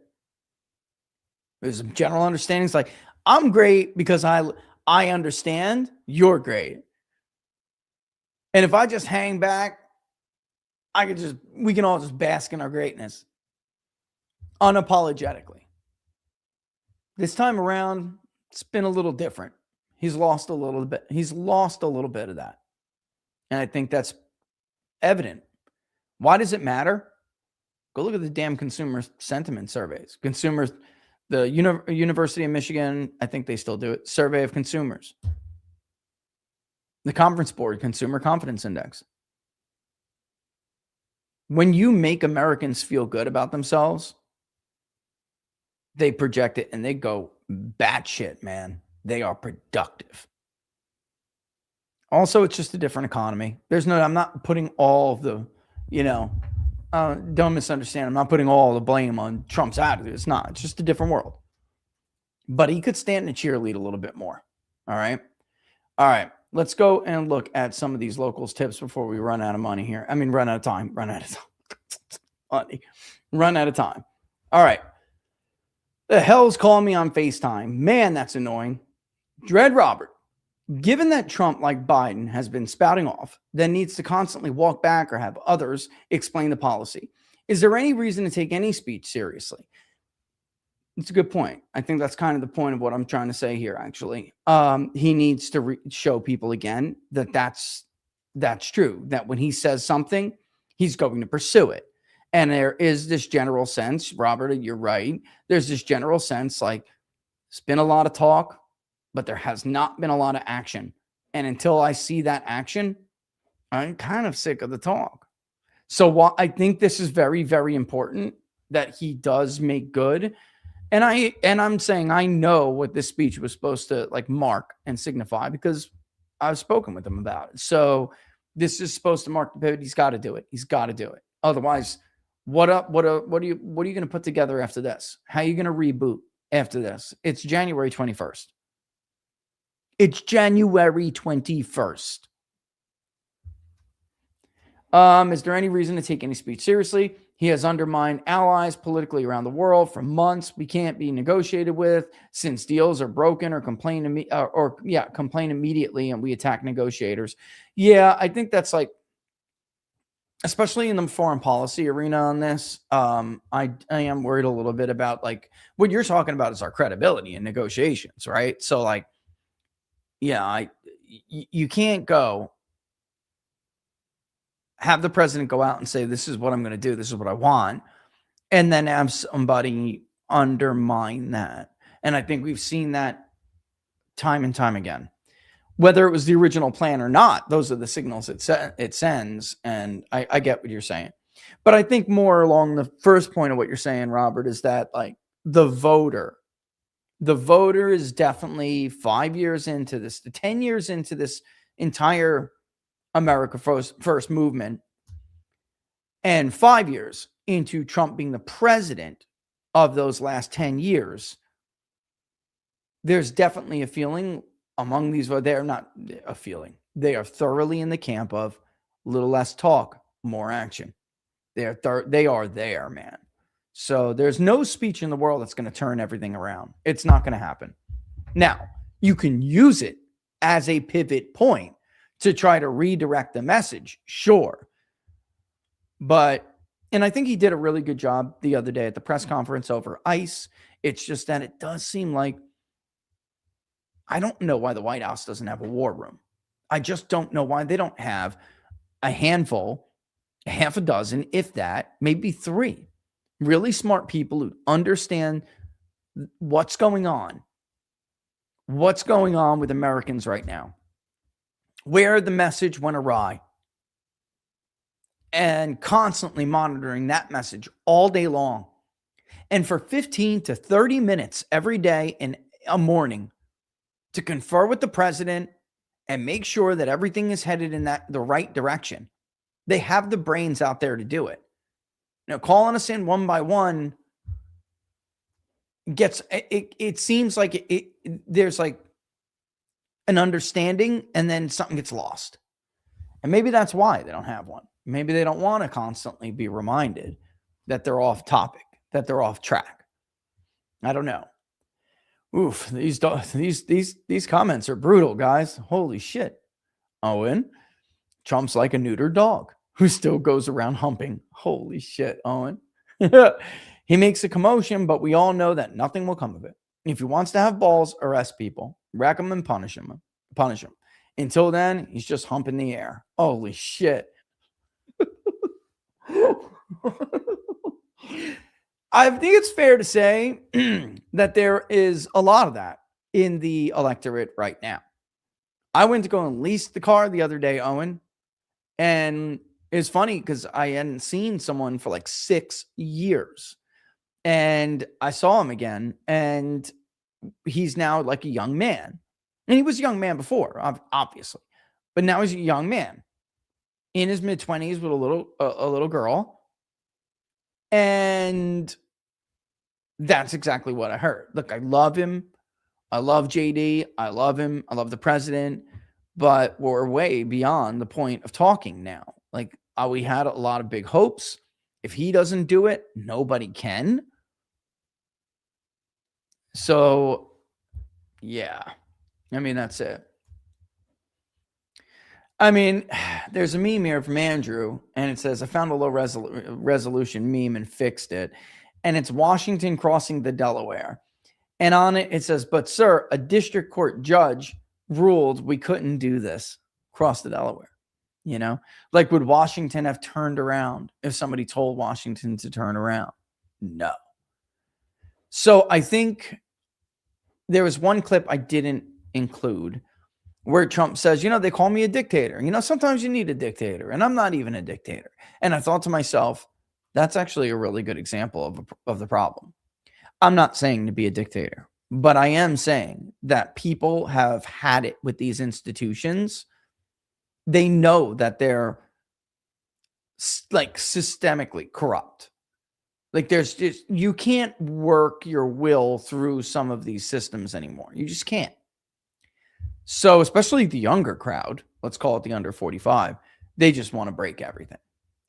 There's a general understanding. It's like, I'm great because I understand you're great. And if I just hang back, we can all just bask in our greatness. Unapologetically. This time around, it's been a little different. He's lost a little bit. He's lost a little bit of that. And I think that's evident. Why does it matter? Go look at the damn consumer sentiment surveys. Consumers, the University of Michigan, I think they still do it, survey of consumers. The Conference Board Consumer Confidence Index. When you make Americans feel good about themselves, they project it and they go batshit, man. They are productive. Also, it's just a different economy. I'm not putting all of the, don't misunderstand. I'm not putting all the blame on Trump's attitude. It's not. It's just a different world. But he could stand and cheerlead a little bit more. All right. All right. Let's go and look at some of these locals tips before we run out of money here. I mean, run out of time. Run out of time. All right. The hell's calling me on FaceTime? Man, that's annoying. Dread Robert. Given that Trump, like Biden, has been spouting off, then needs to constantly walk back or have others explain the policy, is there any reason to take any speech seriously? It's a good point. I think that's kind of the point of what I'm trying to say here, actually. He needs to show people again that that's true, that when he says something, he's going to pursue it. And there is this general sense, Robert, you're right. There's this general sense like it's been a lot of talk, but there has not been a lot of action. And until I see that action, I'm kind of sick of the talk. So I think this is very, very important that he does make good. And I'm saying I know what this speech was supposed to like mark and signify because I've spoken with him about it. So this is supposed to mark the pivot. He's got to do it. He's got to do it. Otherwise, what are you going to put together after this? How are you going to reboot after this? It's January 21st. It's January 21st. Is there any reason to take any speech seriously? He has undermined allies politically around the world for months. We can't be negotiated with since deals are broken or complain immediately and we attack negotiators. Yeah, I think that's like, especially in the foreign policy arena on this, I am worried a little bit about like what you're talking about is our credibility in negotiations, right? So like, yeah, you can't go have the president go out and say, this is what I'm going to do. This is what I want. And then have somebody undermine that. And I think we've seen that time and time again, whether it was the original plan or not. Those are the signals it sends. And I get what you're saying, but I think more along the first point of what you're saying, Robert, is that like the voter is definitely 5 years into this, 10 years into this entire America First movement, and 5 years into Trump being the president of those last 10 years, there's definitely a feeling among these, they're not a feeling. They are thoroughly in the camp of a little less talk, more action. They are there, man. So there's no speech in the world that's going to turn everything around. It's not going to happen. Now, you can use it as a pivot point to try to redirect the message, sure. But, and I think he did a really good job the other day at the press conference over ICE. It's just that it does seem like, I don't know why the White House doesn't have a war room. I just don't know why they don't have a handful, half a dozen, if that, maybe 3 really smart people who understand what's going on with Americans right now, where the message went awry, and constantly monitoring that message all day long. And for 15 to 30 minutes every day in a morning to confer with the president and make sure that everything is headed in the right direction. They have the brains out there to do it. Calling us in one by one it seems like there's like an understanding and then something gets lost. And maybe that's why they don't have one. Maybe they don't want to constantly be reminded that they're off topic, that they're off track. I don't know. Oof, these comments are brutal, guys. Holy shit. Owen, Trump's like a neutered dog who still goes around humping. Holy shit, Owen. He makes a commotion, but we all know that nothing will come of it. If he wants to have balls, arrest people, rack them and punish them. Until then, he's just humping the air. Holy shit. I think it's fair to say that there is a lot of that in the electorate right now. I went to go and lease the car the other day, Owen, and it's funny because I hadn't seen someone for like 6 years, and I saw him again, and he's now like a young man, and he was a young man before, obviously, but now he's a young man in his mid-20s with a little girl. And that's exactly what I heard. Look, I love him. I love JD. I love him. I love the president. But we're way beyond the point of talking now. Like, we had a lot of big hopes. If he doesn't do it, nobody can. So, yeah. I mean, that's it. I mean, there's a meme here from Andrew, and it says, I found a low resolution meme and fixed it. And it's Washington crossing the Delaware. And on it, it says, but sir, a district court judge ruled we couldn't do this, cross the Delaware. You know, like, would Washington have turned around if somebody told Washington to turn around? No. So I think there was one clip I didn't include where Trump says, you know, they call me a dictator. You know, sometimes you need a dictator, and I'm not even a dictator. And I thought to myself, that's actually a really good example of the problem. I'm not saying to be a dictator, but I am saying that people have had it with these institutions. They know that they're like systemically corrupt. Like, there's just, you can't work your will through some of these systems anymore. You just can't. So especially the younger crowd, let's call it the under 45, they just want to break everything.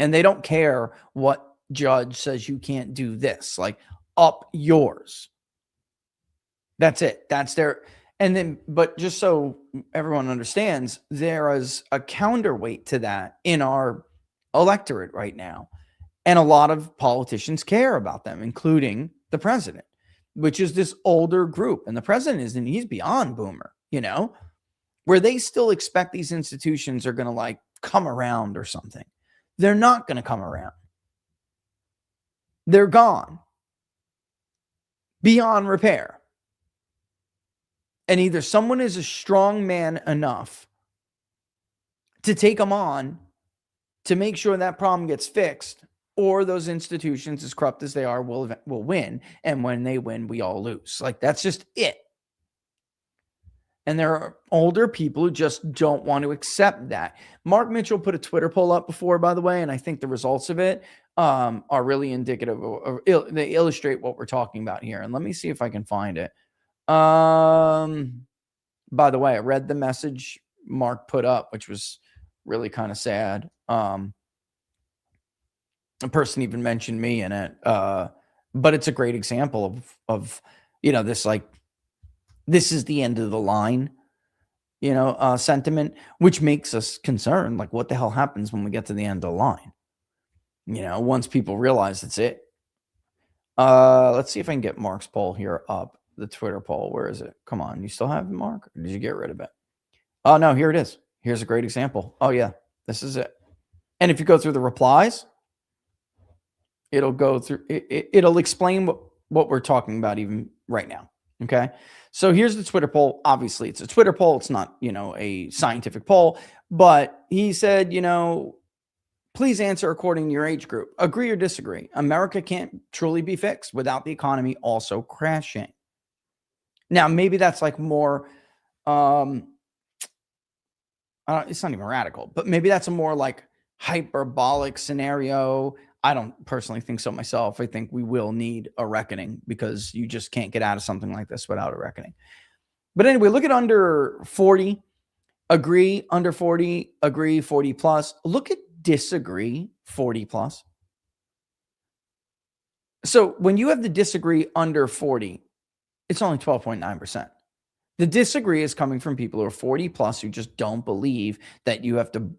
And they don't care what judge says you can't do this. Like, up yours. That's it. That's their... And then, but just so everyone understands, there is a counterweight to that in our electorate right now. And a lot of politicians care about them, including the president, which is this older group. And the president isn't, he's beyond boomer, you know, where they still expect these institutions are going to like come around or something. They're not going to come around. They're gone. Beyond repair. And either someone is a strong man enough to take them on to make sure that problem gets fixed, or those institutions, as corrupt as they are, will win. And when they win, we all lose. Like, that's just it. And there are older people who just don't want to accept that. Mark Mitchell put a Twitter poll up before, by the way, and I think the results of it are really indicative of, they illustrate what we're talking about here. And let me see if I can find it. By the way, I read the message Mark put up, which was really kind of sad. A person even mentioned me in it. But it's a great example of, you know, this, like, this is the end of the line, you know, sentiment, which makes us concerned. Like, what the hell happens when we get to the end of the line? You know, once people realize it's it. Let's see if I can get Mark's poll here up. The Twitter poll. Where is it? Come on. You still have it, Mark? Or did you get rid of it? Oh, no, here it is. Here's a great example. Oh, yeah, this is it. And if you go through the replies, it'll go through, it'll explain what we're talking about even right now. Okay. So here's the Twitter poll. Obviously, it's a Twitter poll. It's not, you know, a scientific poll, but he said, you know, please answer according to your age group. Agree or disagree? America can't truly be fixed without the economy also crashing. Now, maybe that's like more, it's not even radical, but maybe that's a more like hyperbolic scenario. I don't personally think so myself. I think we will need a reckoning because you just can't get out of something like this without a reckoning. But anyway, look at under 40, agree, under 40, agree, 40 plus. Look at disagree, 40 plus. So when you have the disagree under 40, it's only 12.9%. The disagree is coming from people who are 40 plus who just don't believe that you have to,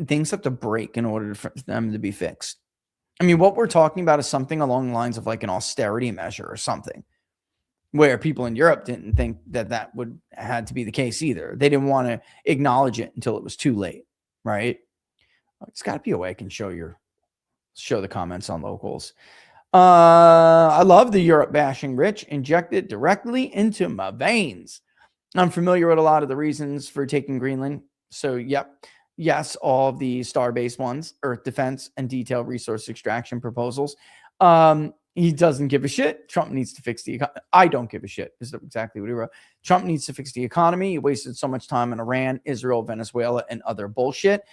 things have to break in order for them to be fixed. I mean, what we're talking about is something along the lines of like an austerity measure or something. where people in Europe didn't think that that would had to be the case either. They didn't want to acknowledge it until it was too late, right? It's got to be a way I can show the comments on locals. I love the Europe bashing, Rich. Inject it directly into my veins. I'm familiar with a lot of the reasons for taking Greenland. So, yes, all of the star-based ones, Earth defense and detailed resource extraction proposals. He doesn't give a shit. Trump needs to fix the economy. I don't give a shit, is exactly what he wrote. Trump needs to fix the economy. He wasted so much time in Iran, Israel, Venezuela, and other bullshit.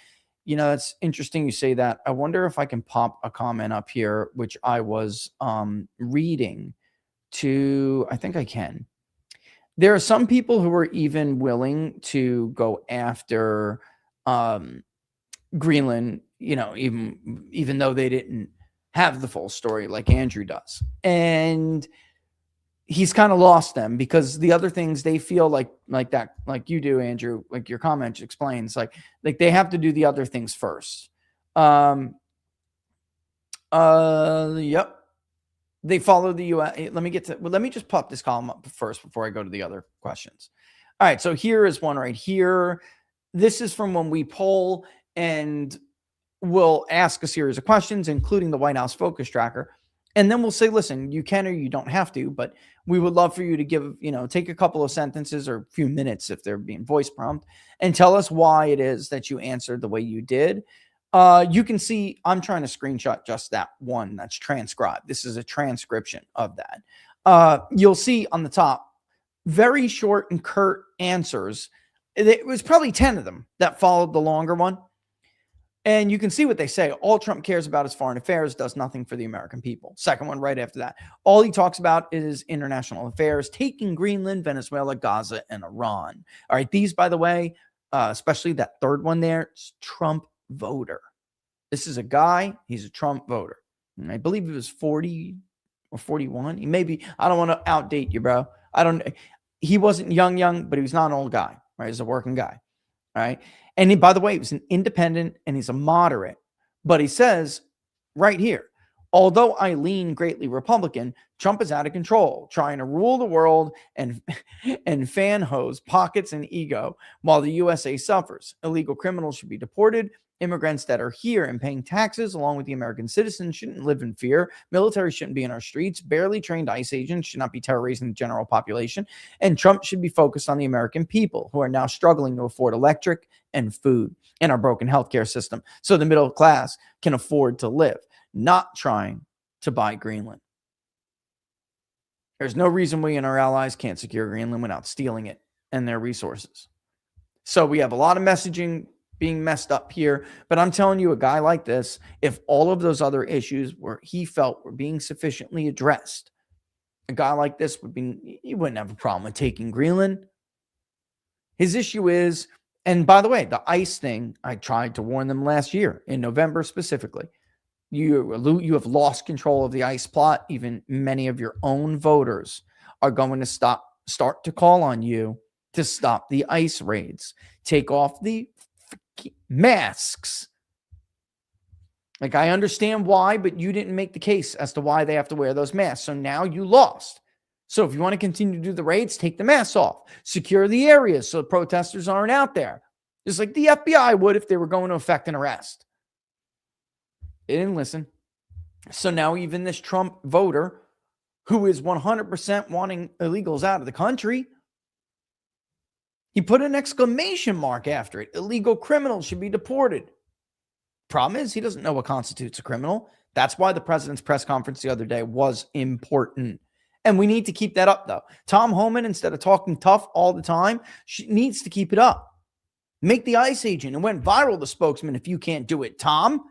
You know, it's interesting you say that. I wonder if I can pop a comment up here, which I was reading to, I think I can. There are some people who are even willing to go after Greenland, you know, even though they didn't have the full story like Andrew does. And he's kind of lost them because the other things they feel like that, like you do, Andrew, like your comment explains, like they have to do the other things first. Yep. They follow the US. Let me just pop this column up first before I go to the other questions. All right. So here is one right here. This is from when we poll, and we'll ask a series of questions, including the White House focus tracker. And then we'll say, listen, you can or you don't have to, but we would love for you to give, take a couple of sentences or a few minutes if they're being voice prompt and tell us why it is that you answered the way you did. You can see I'm trying to screenshot just that one that's transcribed. This is a transcription of that. You'll see on the top, very short and curt answers. It was probably 10 of them that followed the longer one. And you can see what they say. All Trump cares about is foreign affairs, does nothing for the American people. Second one right after that. All he talks about is international affairs, taking Greenland, Venezuela, Gaza, and Iran. All right. These, by the way, especially that third one there, is Trump voter. This is a guy. He's a Trump voter. And I believe he was 40 or 41. He may be. I don't want to outdate you, bro. He wasn't young, but he was not an old guy, right? He's a working guy. All right. And he, by the way, he was an independent and he's a moderate. But he says right here, although I lean greatly Republican, Trump is out of control, trying to rule the world and fan hose pockets and ego while the USA suffers. Illegal criminals should be deported. Immigrants that are here and paying taxes along with the American citizens shouldn't live in fear. Military shouldn't be in our streets. Barely trained ICE agents should not be terrorizing the general population. And Trump should be focused on the American people who are now struggling to afford electric and food in our broken healthcare system so the middle class can afford to live, not trying to buy Greenland. There's no reason we and our allies can't secure Greenland without stealing it and their resources. So we have a lot of messaging being messed up here, but I'm telling you, a guy like this, if all of those other issues he felt were being sufficiently addressed, a guy like this he wouldn't have a problem with taking Greenland. His issue is, and by the way, the ICE thing, I tried to warn them last year in November specifically. You have lost control of the ICE plot. Even many of your own voters are going to start to call on you to stop the ICE raids. Take off the masks. Like, I understand why, but you didn't make the case as to why they have to wear those masks. So now you lost. So if you want to continue to do the raids, take the masks off. Secure the areas so the protesters aren't out there. Just like the FBI would if they were going to effect an arrest. They didn't listen. So now even this Trump voter, who is 100% wanting illegals out of the country, he put an exclamation mark after it. Illegal criminals should be deported. Problem is, he doesn't know what constitutes a criminal. That's why the president's press conference the other day was important. And we need to keep that up, though. Tom Homan, instead of talking tough all the time, needs to keep it up. Make the ICE agent. It went viral, the spokesman, if you can't do it. Tom,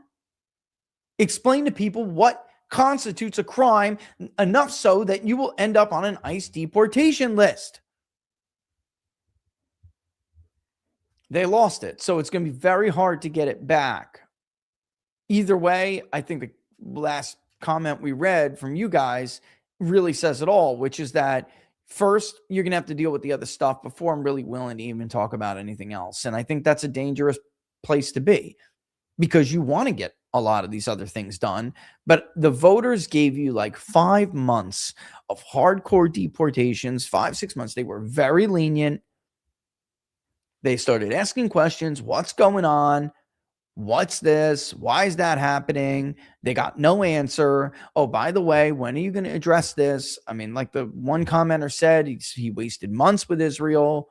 explain to people what constitutes a crime enough so that you will end up on an ICE deportation list. They lost it. So it's going to be very hard to get it back. Either way, I think the last comment we read from you guys really says it all, which is that first, you're going to have to deal with the other stuff before I'm really willing to even talk about anything else. And I think that's a dangerous place to be because you want to get a lot of these other things done. But the voters gave you like 5 months of hardcore deportations, 5-6 months. They were very lenient. They started asking questions. What's going on? What's this? Why is that happening? They got no answer. Oh, by the way, when are you going to address this? I mean, like the one commenter said, he wasted months with Israel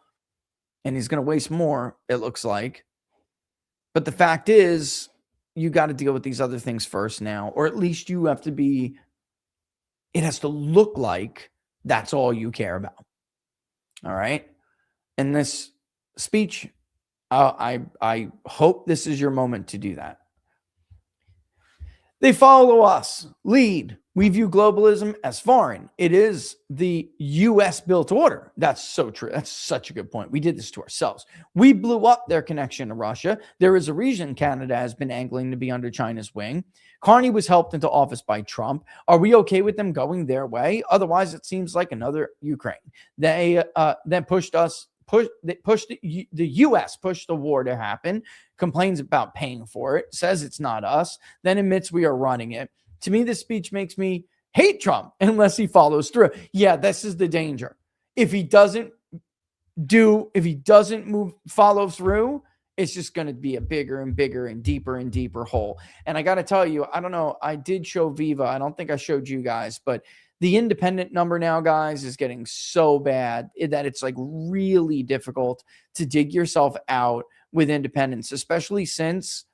and he's going to waste more, it looks like. But the fact is, you got to deal with these other things first now, or at least you have to be, it has to look like that's all you care about. All right. And this speech, I hope this is your moment to do that. They follow us, lead. We view globalism as foreign. It is the U.S. built order. That's so true. That's such a good point. We did this to ourselves. We blew up their connection to Russia. There is a reason Canada has been angling to be under China's wing. Carney was helped into office by Trump. Are we okay with them going their way? Otherwise, it seems like another Ukraine. They then pushed the U.S. pushed the war to happen, complains about paying for it, says it's not us, then admits we are running it. To me, this speech makes me hate Trump unless he follows through. Yeah, this is the danger. If he doesn't follow through, it's just going to be a bigger and bigger and deeper hole. And I got to tell you, I don't know, I did show Viva. I don't think I showed you guys, but the independent number now, guys, is getting so bad that it's like really difficult to dig yourself out with independents, especially since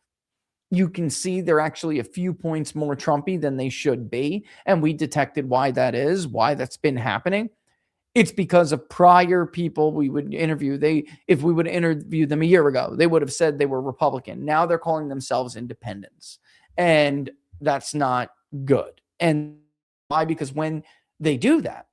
you can see they're actually a few points more Trumpy than they should be. And we detected why that is, why that's been happening. It's because of prior people we would interview. If we would interview them a year ago, they would have said they were Republican. Now they're calling themselves independents. And that's not good. And why? Because when they do that,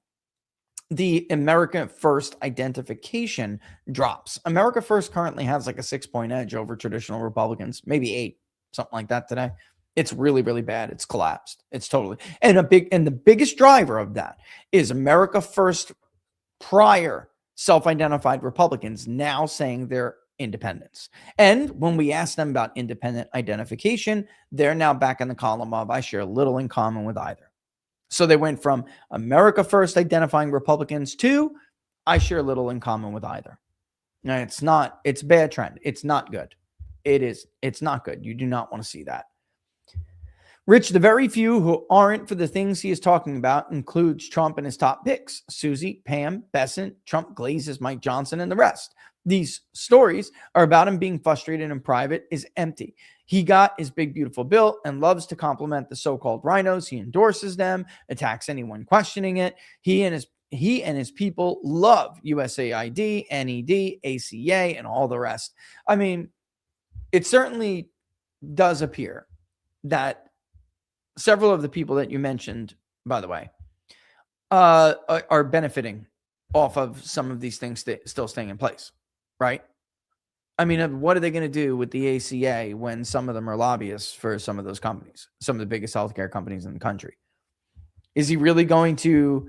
the America First identification drops. America First currently has like a 6-point edge over traditional Republicans, maybe 8, something like that today. It's really, really bad. It's collapsed. It's totally. And the biggest driver of that is America First prior self-identified Republicans now saying they're independents. And when we ask them about independent identification, they're now back in the column of I share little in common with either. So they went from America First identifying Republicans to I share little in common with either. Now, it's a bad trend. It's not good. It's not good. You do not want to see that. Rich, the very few who aren't for the things he is talking about includes Trump and his top picks, Susie, Pam, Besant, Trump glazes Mike Johnson, and the rest. These stories are about him being frustrated in private is empty. He got his big, beautiful bill and loves to compliment the so-called rhinos. He endorses them, attacks anyone questioning it. He and his people love USAID, NED, ACA, and all the rest. I mean, it certainly does appear that several of the people that you mentioned, by the way, are benefiting off of some of these things still staying in place, right? I mean, what are they going to do with the ACA when some of them are lobbyists for some of those companies, some of the biggest healthcare companies in the country? Is he really going to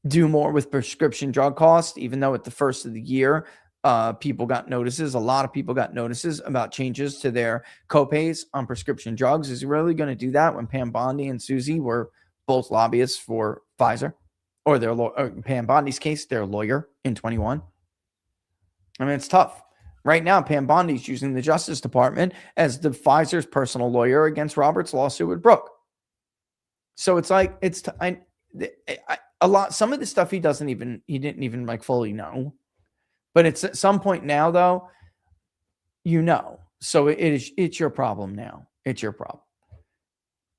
do more with prescription drug costs, even though at the first of the year, people got notices, a lot of people got notices about changes to their copays on prescription drugs? Is he really going to do that when Pam Bondi and Susie were both lobbyists for Pfizer? Or Pam Bondi's case, their lawyer in 21? I mean, it's tough. Right now, Pam Bondi's using the Justice Department as the Pfizer's personal lawyer against Robert's lawsuit with Brooke. So it's like, some of the stuff he didn't even like fully know. But it's at some point now, though, So it's your problem now. It's your problem.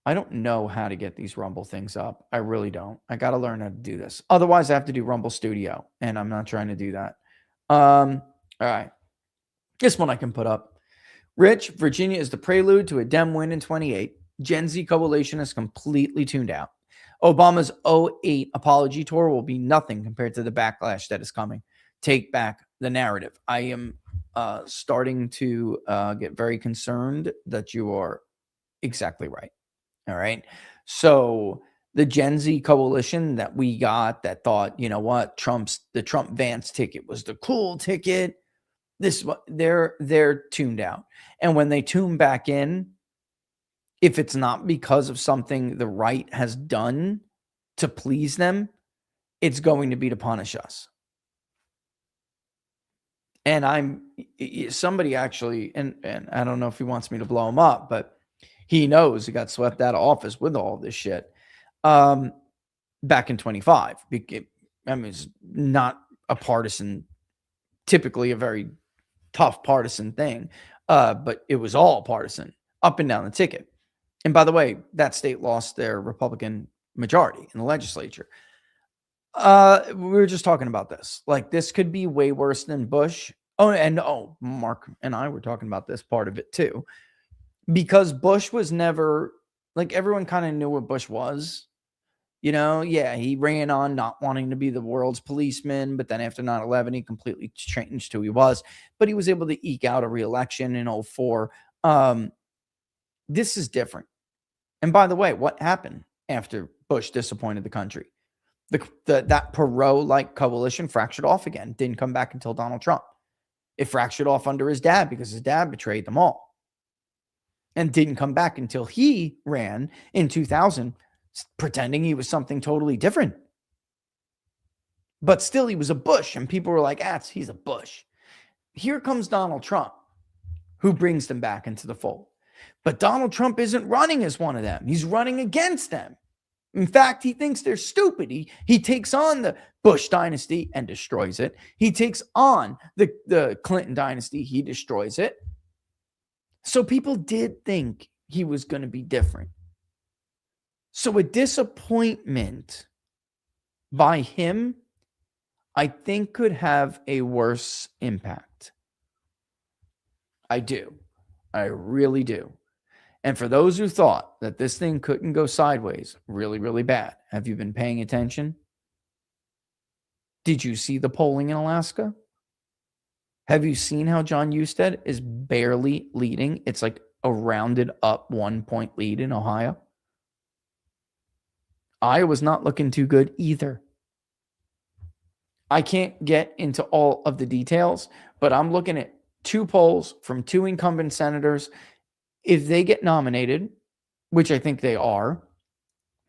I don't know how to get these Rumble things up. I really don't. I got to learn how to do this. Otherwise, I have to do Rumble Studio, and I'm not trying to do that. All right. This one I can put up. Rich, Virginia is the prelude to a Dem win in 28. Gen Z coalition is completely tuned out. Obama's 08 apology tour will be nothing compared to the backlash that is coming. Take back the narrative. I am starting to get very concerned that you are exactly right. All right. So the Gen Z coalition that we got that thought, you know what, the Trump Vance ticket was the cool ticket. They're tuned out. And when they tune back in, if it's not because of something the right has done to please them, it's going to be to punish us. And somebody actually, and I don't know if he wants me to blow him up, but he knows he got swept out of office with all this shit back in 25. I mean, it's not a partisan, typically a very tough partisan thing, but it was all partisan up and down the ticket. And by the way, that state lost their Republican majority in the legislature. We were just talking about this. Like, this could be way worse than Bush. Mark and I were talking about this part of it too, because Bush was never, like, everyone kind of knew what Bush was. You know, yeah, he ran on not wanting to be the world's policeman, but then after 9/11, he completely changed who he was. But he was able to eke out a re-election in 04. This is different. And by the way, what happened after Bush disappointed the country? That Perot-like coalition fractured off again. Didn't come back until Donald Trump. It fractured off under his dad because his dad betrayed them all. And didn't come back until he ran in 2000, pretending he was something totally different. But still, he was a Bush, and people were like, he's a Bush. Here comes Donald Trump, who brings them back into the fold. But Donald Trump isn't running as one of them. He's running against them. In fact, he thinks they're stupid. He takes on the Bush dynasty and destroys it. He takes on the Clinton dynasty. He destroys it. So people did think he was going to be different. So a disappointment by him, I think, could have a worse impact. I do. I really do. And for those who thought that this thing couldn't go sideways really, really bad, have you been paying attention? Did you see the polling in Alaska? Have you seen how John Husted is barely leading? It's like a rounded up 1-point lead in Ohio. Iowa's not looking too good either. I can't get into all of the details, but I'm looking at 2 polls from 2 incumbent senators. If they get nominated, which I think they are,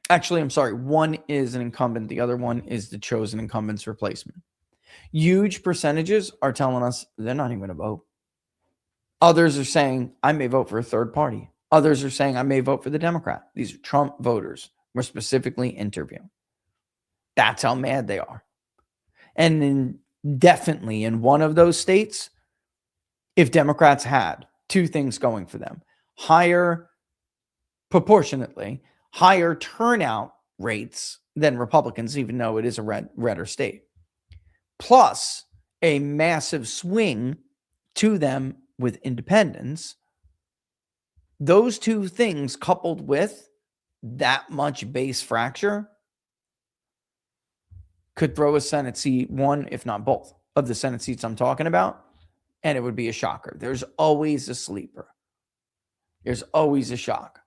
actually, I'm sorry, one is an incumbent. The other one is the chosen incumbent's replacement. Huge percentages are telling us they're not even going to vote. Others are saying, I may vote for a third party. Others are saying, I may vote for the Democrat. These are Trump voters we're specifically interviewing. That's how mad they are. And definitely in one of those states, if Democrats had 2 things going for them, proportionately higher turnout rates than Republicans, even though it is a redder state, plus a massive swing to them with independents, those 2 things coupled with that much base fracture could throw a Senate seat, one, if not both, of the Senate seats I'm talking about, and it would be a shocker. There's always a sleeper. There's always a shock.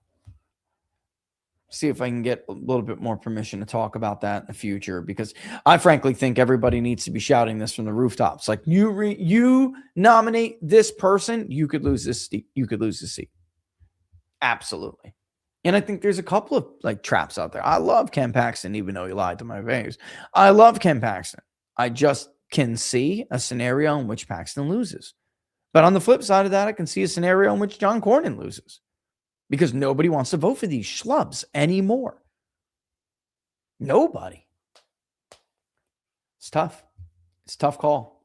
See if I can get a little bit more permission to talk about that in the future, because I frankly think everybody needs to be shouting this from the rooftops. Like, you nominate this person, you could lose this seat. You could lose the seat. Absolutely. And I think there's a couple of like traps out there. I love Ken Paxton, even though he lied to my face. I love Ken Paxton. I just can see a scenario in which Paxton loses. But on the flip side of that, I can see a scenario in which John Cornyn loses, because nobody wants to vote for these schlubs anymore. Nobody. It's tough. It's a tough call.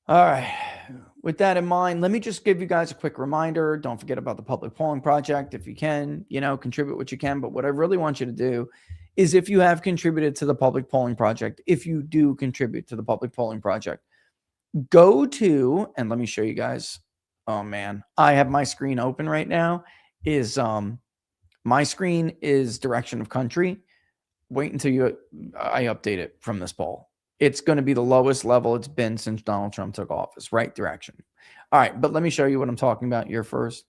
All right. With that in mind, let me just give you guys a quick reminder. Don't forget about the public polling project. If you can, contribute what you can. But what I really want you to do is, if you have contributed to the public polling project, if you do contribute to the public polling project, go to, and let me show you guys. Oh man, I have my screen open right now. My screen is direction of country. Wait until I update it from this poll. It's going to be the lowest level it's been since Donald Trump took office. Right direction. All right, but let me show you what I'm talking about here first.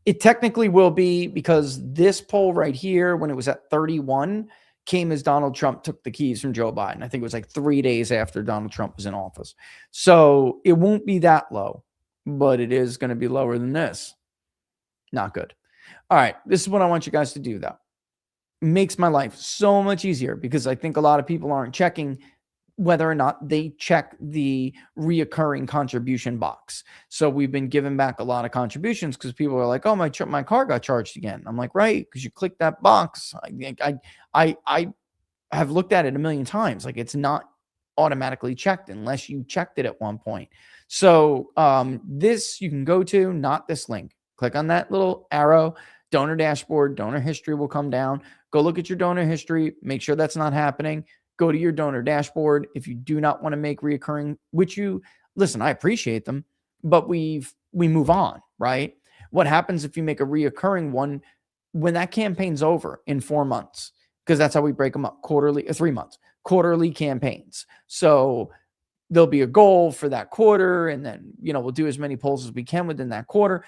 It technically will be, because this poll right here, when it was at 31, came as Donald Trump took the keys from Joe Biden. I think it was like 3 days after Donald Trump was in office. So it won't be that low, but it is going to be lower than this. Not good. All right. This is what I want you guys to do, though. Makes my life so much easier because I think a lot of people aren't checking whether or not they check the reoccurring contribution box. So we've been giving back a lot of contributions because people are like, "Oh, my car got charged again." I'm like, "Right, because you clicked that box." I have looked at it a million times. Like, it's not automatically checked unless you checked it at one point. So this you can go to, not this link. Click on that little arrow, donor dashboard, donor history will come down. Go look at your donor history. Make sure that's not happening. Go to your donor dashboard. If you do not want to make reoccurring, which you listen, I appreciate them, but we move on, right? What happens if you make a reoccurring one when that campaign's over in 4 months? Because that's how we break them up, quarterly, 3 months, quarterly campaigns. So there'll be a goal for that quarter, and then we'll do as many polls as we can within that quarter.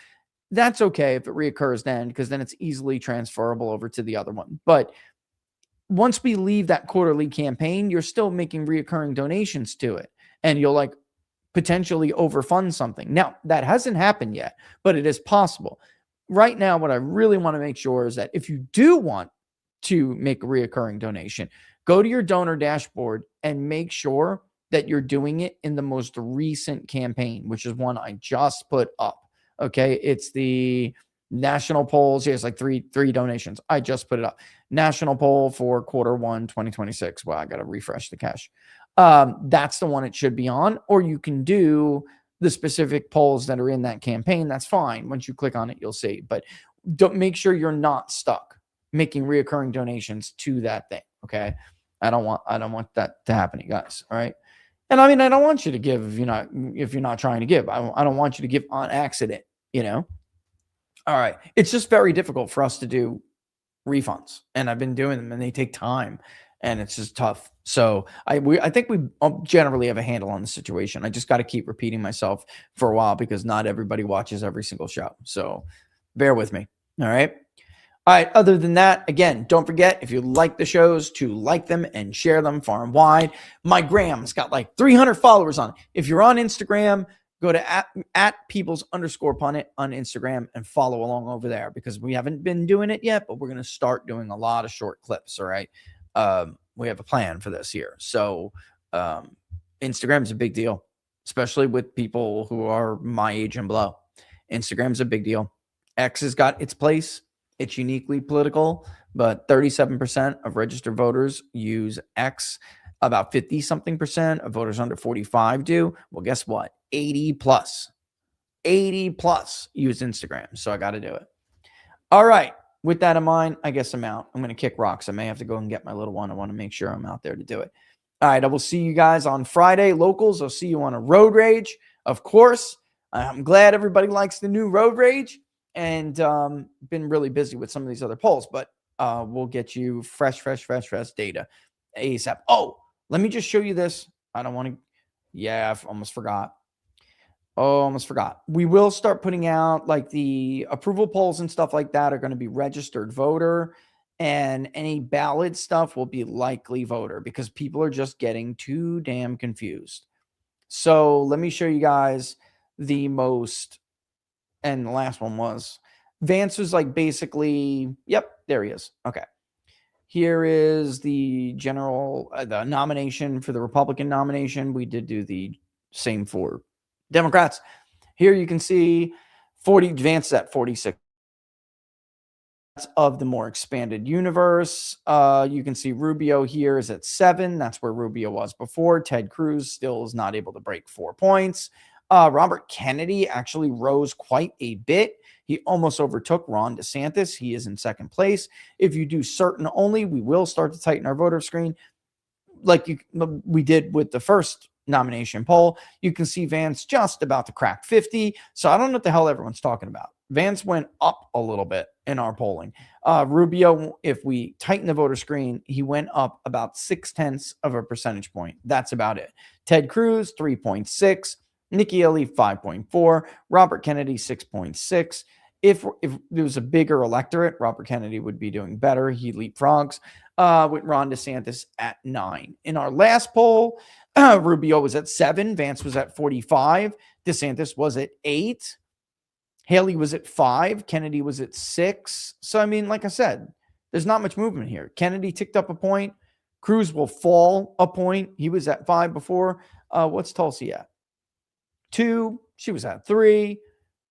That's okay if it reoccurs then, because then it's easily transferable over to the other one. But once we leave that quarterly campaign, you're still making reoccurring donations to it, and you'll potentially overfund something. Now, that hasn't happened yet, but it is possible. Right now, what I really want to make sure is that if you do want to make a reoccurring donation, go to your donor dashboard and make sure that you're doing it in the most recent campaign, which is one I just put up. Okay, it's the national polls. Here's like three donations. I just put it up. National poll for Q1 2026. Well, I got to refresh the cache. That's the one it should be on, or you can do the specific polls that are in that campaign. That's fine. Once you click on it, you'll see. But don't make sure you're not stuck making reoccurring donations to that thing. Okay, I don't want that to happen, you guys. All right. And I mean, I don't want you to give if you're not trying to give. I don't want you to give on accident. All right. It's just very difficult for us to do refunds, and I've been doing them, and they take time, and it's just tough. So I think we generally have a handle on the situation. I just got to keep repeating myself for a while because not everybody watches every single show. So bear with me. All right. All right. Other than that, again, don't forget, if you like the shows, to like them and share them far and wide. My Gram's got like 300 followers on it. If you're on Instagram, go to at peoples_pundit on Instagram and follow along over there, because we haven't been doing it yet, but we're going to start doing a lot of short clips. All right. We have a plan for this here. So Instagram is a big deal, especially with people who are my age and below. Instagram's a big deal. X has got its place. It's uniquely political, but 37% of registered voters use X. About 50-something% of voters under 45 do. Well, guess what? 80 plus use Instagram. So I got to do it. All right. With that in mind, I guess I'm out. I'm going to kick rocks. I may have to go and get my little one. I want to make sure I'm out there to do it. All right. I will see you guys on Friday. Locals, I'll see you on a road rage. Of course, I'm glad everybody likes the new road rage, and been really busy with some of these other polls, but we'll get you fresh data ASAP. Oh, let me just show you this. I don't want to. Yeah, I almost forgot. We will start putting out like the approval polls and stuff like that are going to be registered voter, and any ballot stuff will be likely voter, because people are just getting too damn confused. So let me show you guys the most, and the last one was Vance was like basically, yep, there he is. Okay. Here is the general, the nomination for the Republican nomination. We did do the same for Democrats. Here you can see Vance at 46 of the more expanded universe. You can see Rubio here is at 7. That's where Rubio was before. Ted Cruz still is not able to break 4 points. Robert Kennedy actually rose quite a bit. He almost overtook Ron DeSantis. He is in second place. If you do certain only, we will start to tighten our voter screen like we did with the first nomination poll. You can see Vance just about to crack 50. So I don't know what the hell everyone's talking about. Vance went up a little bit in our polling. Rubio, if we tighten the voter screen, he went up about 0.6 of a percentage point. That's about it. Ted Cruz, 3.6. Nikki Haley, 5.4. Robert Kennedy, 6.6. If there was a bigger electorate, Robert Kennedy would be doing better. He leapfrogs with Ron DeSantis at 9. In our last poll, Rubio was at 7. Vance was at 45. DeSantis was at 8. Haley was at 5. Kennedy was at 6. So, I mean, like I said, there's not much movement here. Kennedy ticked up a point. Cruz will fall a point. He was at 5 before. What's Tulsi at? 2. She was at 3.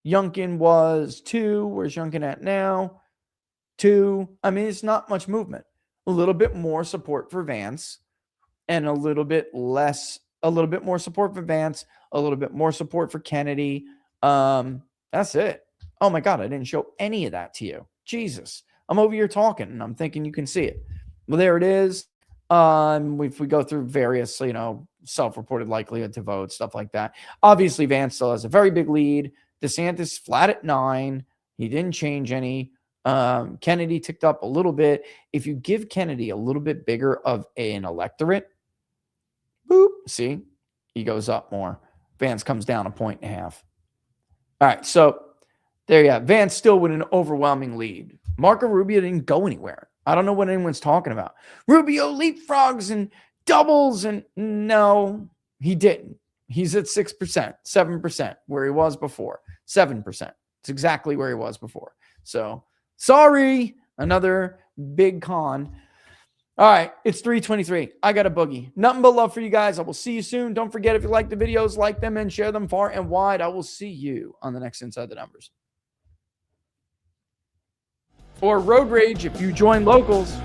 Youngkin was 2. Where's Youngkin at now? 2. I mean, it's not much movement. A little bit more support for Vance and a little bit more support for Vance, a little bit more support for Kennedy. That's it. Oh my God, I didn't show any of that to you. Jesus. I'm over here talking and I'm thinking you can see it. Well, there it is. If we go through various, self-reported likelihood to vote, stuff like that. Obviously, Vance still has a very big lead. DeSantis flat at 9. He didn't change any. Kennedy ticked up a little bit. If you give Kennedy a little bit bigger of an electorate, boop, see, he goes up more. Vance comes down 1.5 points. All right, so there you have Vance still with an overwhelming lead. Marco Rubio didn't go anywhere. I don't know what anyone's talking about. Rubio leapfrogs and doubles, and no, he didn't. He's at 6%, 7%, where he was before. 7%. It's exactly where he was before. So, sorry, another big con. All right, it's 3:23. I got a boogie. Nothing but love for you guys. I will see you soon. Don't forget, if you like the videos, like them and share them far and wide. I will see you on the next Inside the Numbers. Or Road Rage if you join locals.